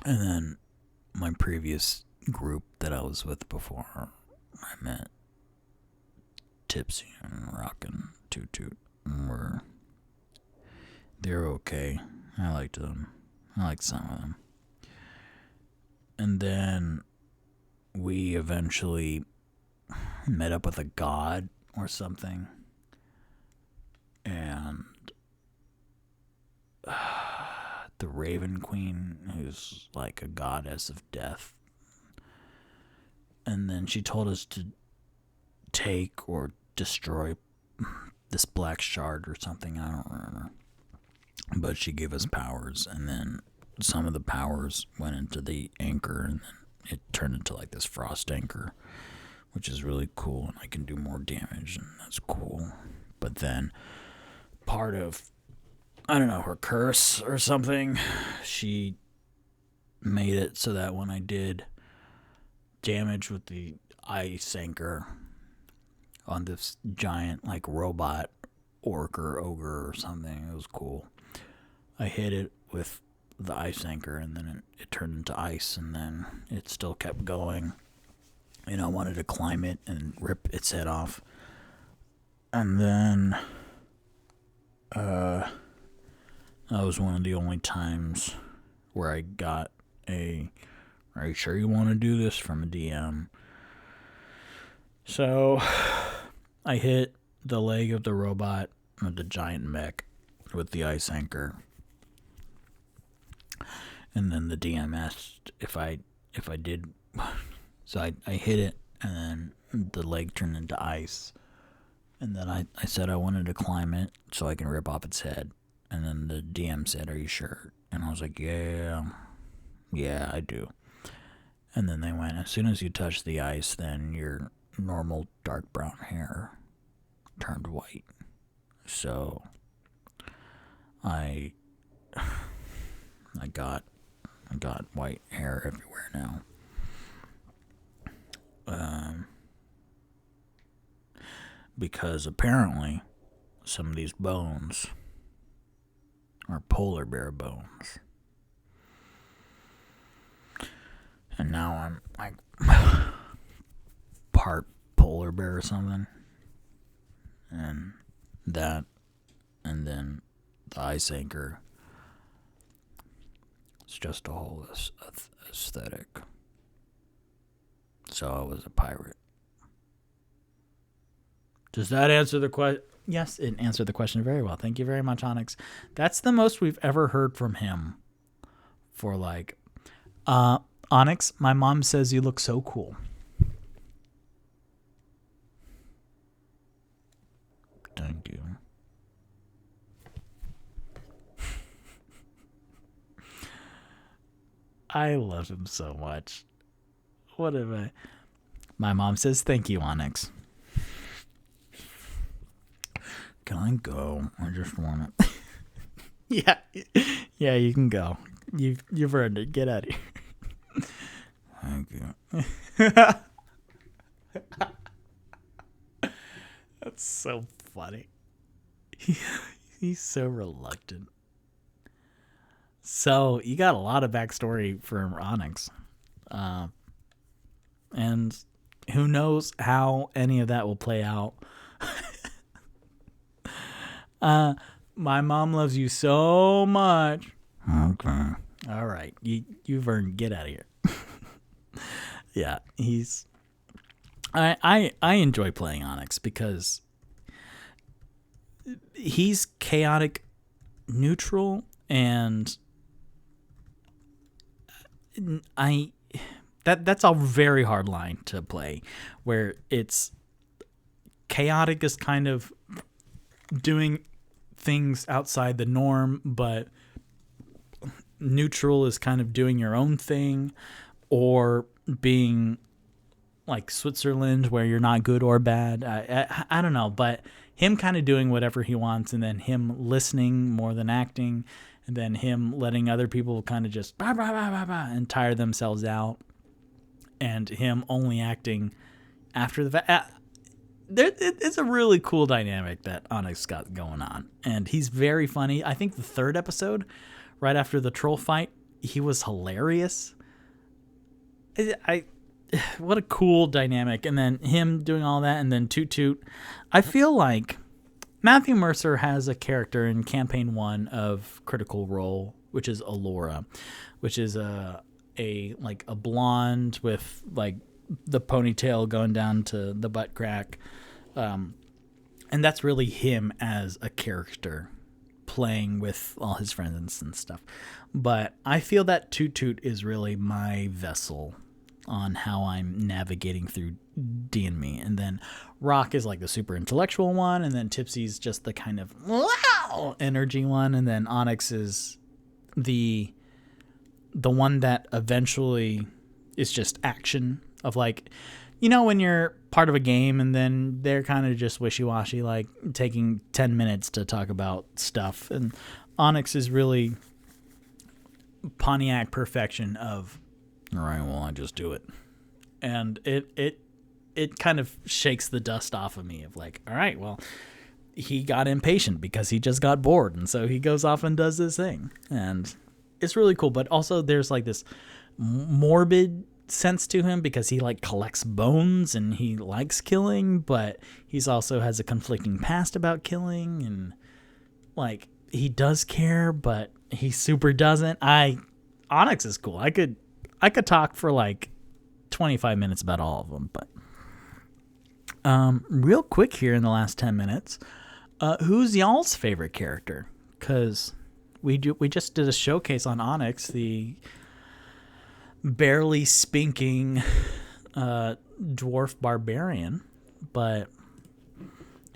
And then my previous group that I was with before I met Tipsy and Rockin' Toot Toot they're okay. I liked them. I liked some of them. And then we eventually met up with a god or something. and the Raven Queen, who's like a goddess of death. And then she told us to take or destroy this black shard or something. I don't remember. But she gave us powers, and then some of the powers went into the anchor, and then it turned into like this frost anchor, which is really cool, and I can do more damage, and that's cool. But then part of, I don't know, her curse or something, she made it so that when I did damage with the ice anchor on this giant like robot orc or ogre or something, it was cool. I hit it with the ice anchor, and then it turned into ice, and then it still kept going. And I wanted to climb it and rip its head off. And then that was one of the only times where I got a, "Are you sure you want to do this?" from a DM. So I hit the leg of the robot with the giant mech with the ice anchor. And then the DM asked if I did. So I hit it, and then the leg turned into ice. And then I said I wanted to climb it so I can rip off its head. And then the DM said, "Are you sure?" And I was like, yeah, I do. And then they went, "As soon as you touch the ice, then your normal dark brown hair turned white." So I got white hair everywhere now. Because apparently some of these bones are polar bear bones. And now I'm like part polar bear or something. And that, and then the ice anchor. It's just a whole aesthetic. So I was a pirate. Does that answer the question? Yes, it answered the question very well. Thank you very much, Onyx. That's the most we've ever heard from him. For like, Onyx, my mom says you look so cool. Thank you. I love him so much. What am I? My mom says, "Thank you, Onyx." Can I go? I just want to. Yeah, you can go. You've earned it. Get out of here. Thank you. That's so funny. He's so reluctant. So you got a lot of backstory from Onyx. And who knows how any of that will play out. My mom loves you so much. Okay. All right. You've earned. Get out of here. Yeah, I enjoy playing Onyx because he's chaotic neutral, and that's a very hard line to play, where it's chaotic is kind of doing things outside the norm, but neutral is kind of doing your own thing, or being like Switzerland where you're not good or bad. I don't know, but him kind of doing whatever he wants, and then him listening more than acting, and then him letting other people kind of just bah, bah, bah, bah, bah, and tire themselves out, and him only acting after the fact. It's a really cool dynamic that Onyx got going on, and he's very funny. I think the third episode, right after the troll fight, he was hilarious. What a cool dynamic. And then him doing all that, and then Toot Toot. I feel like Matthew Mercer has a character in campaign 1 of Critical Role, which is Alora, which is a blonde with like the ponytail going down to the butt crack, And that's really him as a character playing with all his friends and stuff. But I feel that Toot Toot is really my vessel on how I'm navigating through D&Me. And then Rock is like the super intellectual one, and then Tipsy's just the kind of wow energy one, and then Onyx is the one that eventually is just action of like, you know, when you're part of a game and then they're kind of just wishy-washy, like taking 10 minutes to talk about stuff. And Onyx is really Pontiac perfection of, all right, well, I just do it. And it kind of shakes the dust off of me of like, all right, well, he got impatient because he just got bored. And so he goes off and does this thing. And it's really cool. But also there's like this morbid sense to him because he like collects bones and he likes killing, but he's also has a conflicting past about killing, and like he does care, but he super doesn't. Onyx is cool. I could talk for like 25 minutes about all of them, but real quick here in the last 10 minutes, who's y'all's favorite character? Because we just did a showcase on Onyx, the barely spinking dwarf barbarian, but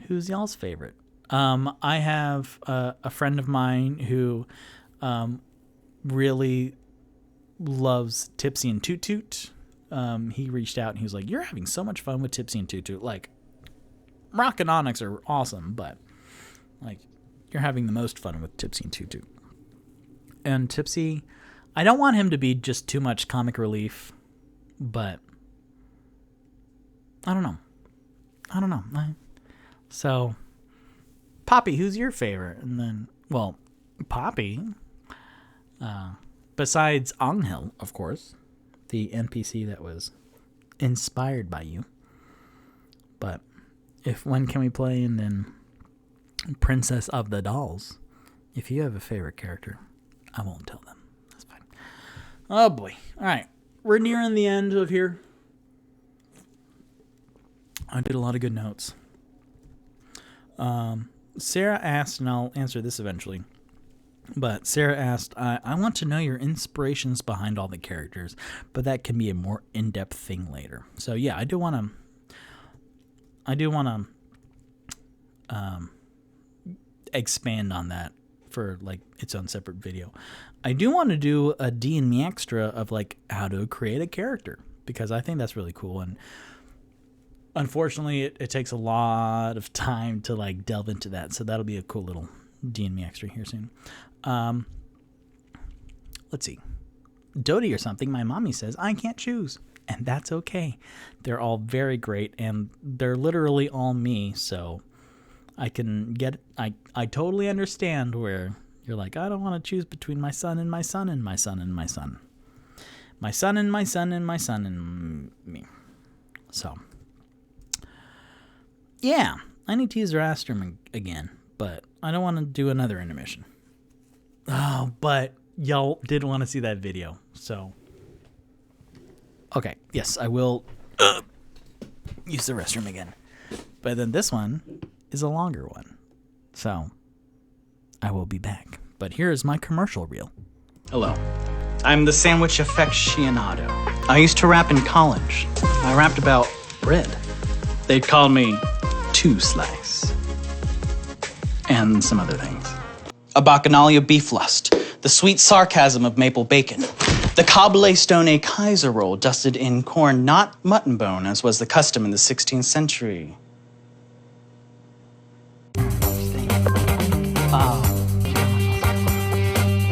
who's y'all's favorite? I have a friend of mine who really loves Tipsy and Toot Toot. He reached out and he was like, you're having so much fun with Tipsy and Toot Toot. Like, Rock and Onyx are awesome, but like, you're having the most fun with Tipsy and Toot Toot. And Tipsy, I don't want him to be just too much comic relief, but I don't know. So, Poppy, who's your favorite? And then, well, Poppy, besides Angel, of course, the NPC that was inspired by you. But when can we play? And then Princess of the Dolls. If you have a favorite character, I won't tell them. That's fine. Oh boy. All right. We're nearing the end of here. I did a lot of good notes. Sarah asked, and I'll answer this eventually, but Sarah asked, I want to know your inspirations behind all the characters, but that can be a more in-depth thing later. So yeah, I do want to expand on that for like its own separate video. I do want to do a D&Me extra of like how to create a character, because I think that's really cool. And unfortunately, it takes a lot of time to like delve into that. So that'll be a cool little D&Me extra here soon. Let's see. Dodie or something, my mommy says, I can't choose. And that's okay. They're all very great, and they're literally all me. So I can get, I totally understand where you're like, I don't want to choose between my son and my son and my son and my son. My son and my son and my son and me. So, yeah, I need to use the restroom again, but I don't want to do another intermission. Oh, but y'all did want to see that video, so. Okay, yes, I will use the restroom again. But then this one is a longer one, so I will be back. But here is my commercial reel. Hello. I'm the sandwich aficionado. I used to rap in college. I rapped about bread. They'd call me Two Slice. And some other things. A bacchanalia beef lust. The sweet sarcasm of maple bacon. The Cobble Stone Kaiser roll dusted in corn, not mutton bone, as was the custom in the 16th century.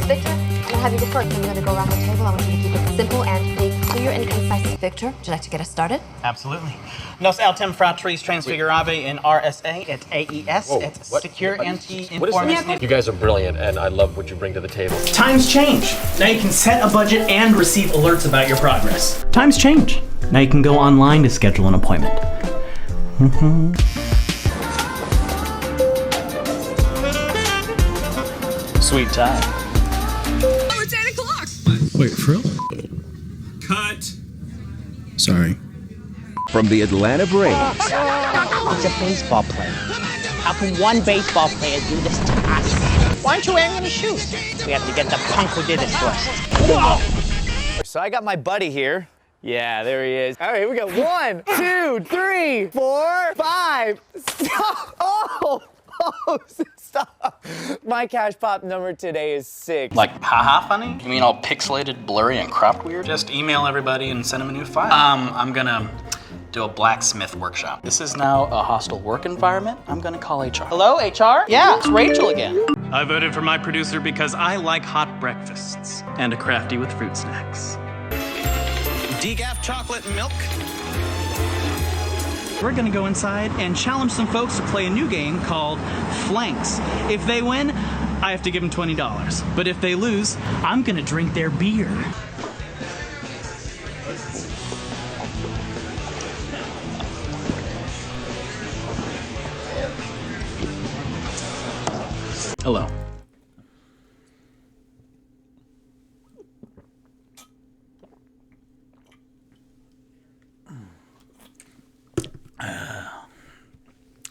Victor, I'll have you go first. I'm going to go around the table. I want you to keep it simple and be clear and concise. Victor, would you like to get us started? Absolutely. Nos autem fratris transfigurabe in RSA et AES et secure anti-information. You guys are brilliant, and I love what you bring to the table. Times change. Now you can set a budget and receive alerts about your progress. Times change. Now you can go online to schedule an appointment. Sweet time. Oh, it's 8 o'clock! Wait, for real? Cut. Sorry. From the Atlanta Braves It's a baseball player. How can one baseball player do this to us? Why aren't you wearing any shoes? We have to get the punk who did it first. Whoa! So I got my buddy here. Yeah, there he is. All right, here we go. 1, 2, 3, 4, 5. Stop! Oh, stop. My cash pop number today is 6. Like, haha funny? You mean all pixelated, blurry, and cropped weird? Just email everybody and send them a new file. I'm gonna do a blacksmith workshop. This is now a hostile work environment. I'm gonna call HR. Hello, HR? Yeah, it's Rachel again. I voted for my producer because I like hot breakfasts and a crafty with fruit snacks. Decaf chocolate and milk. We're gonna go inside and challenge some folks to play a new game called Flanks. If they win, I have to give them $20. But if they lose, I'm gonna drink their beer. Hello.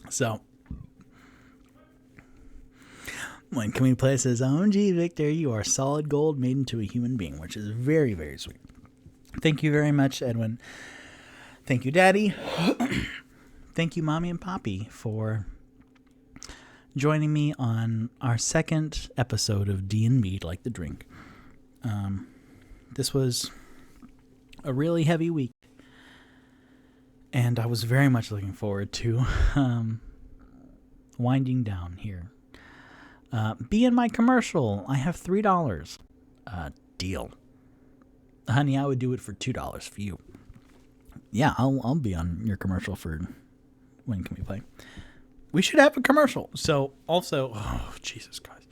So, when Can We Play says, OMG, Victor, you are solid gold made into a human being, which is very, very sweet. Thank you very much, Edwin. Thank you, Daddy. Thank you, Mommy and Poppy, for joining me on our second episode of D&Mead, like the drink. This was a really heavy week, and I was very much looking forward to winding down here. Be in my commercial. I have $3. Deal. Honey, I would do it for $2 for you. Yeah, I'll be on your commercial for When Can We Play. We should have a commercial. So also, oh Jesus Christ,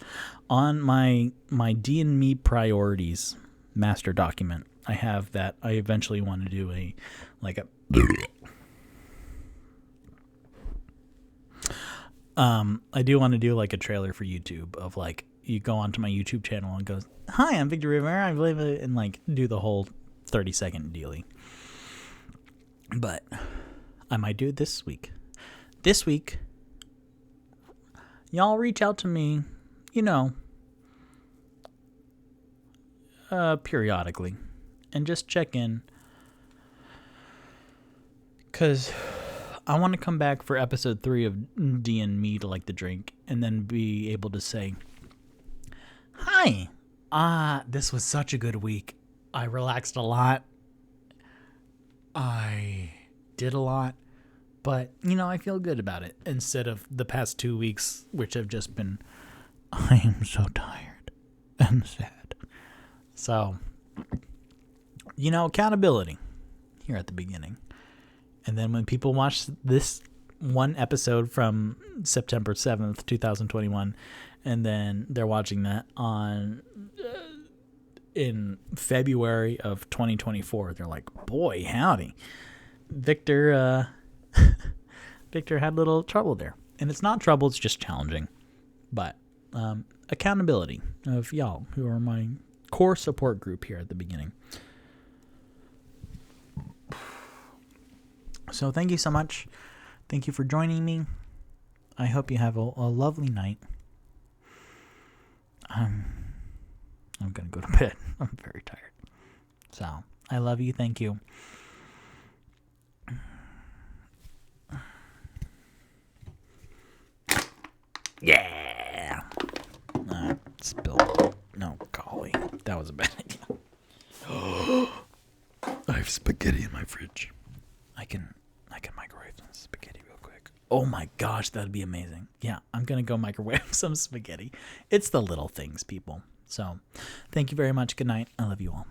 on my D&Me priorities master document, I have that I eventually want to do I do want to do like a trailer for YouTube of like, you go onto my YouTube channel and goes, hi, I'm Victor Rivera, I believe it, and like do the whole 30-second dealy. But I might do it this week. This week, y'all reach out to me, periodically, and just check in, because I want to come back for episode 3 of D&Mead, like the drink, and then be able to say, hi, this was such a good week. I relaxed a lot. I did a lot. But, I feel good about it, instead of the past 2 weeks, which have just been, I am so tired and sad. So, accountability here at the beginning. And then when people watch this one episode from September 7th, 2021, and then they're watching that in February of 2024, they're like, boy, howdy. Victor had a little trouble there. And it's not trouble, it's just challenging. But accountability of y'all who are my core support group here at the beginning. So thank you so much. Thank you for joining me. I hope you have a lovely night. I'm going to go to bed. I'm very tired. So I love you. Thank you. Yeah. Spilled. No, golly. That was a bad idea. I have spaghetti in my fridge. I can microwave some spaghetti real quick. Oh my gosh, that'd be amazing. Yeah, I'm going to go microwave some spaghetti. It's the little things, people. So, thank you very much. Good night. I love you all.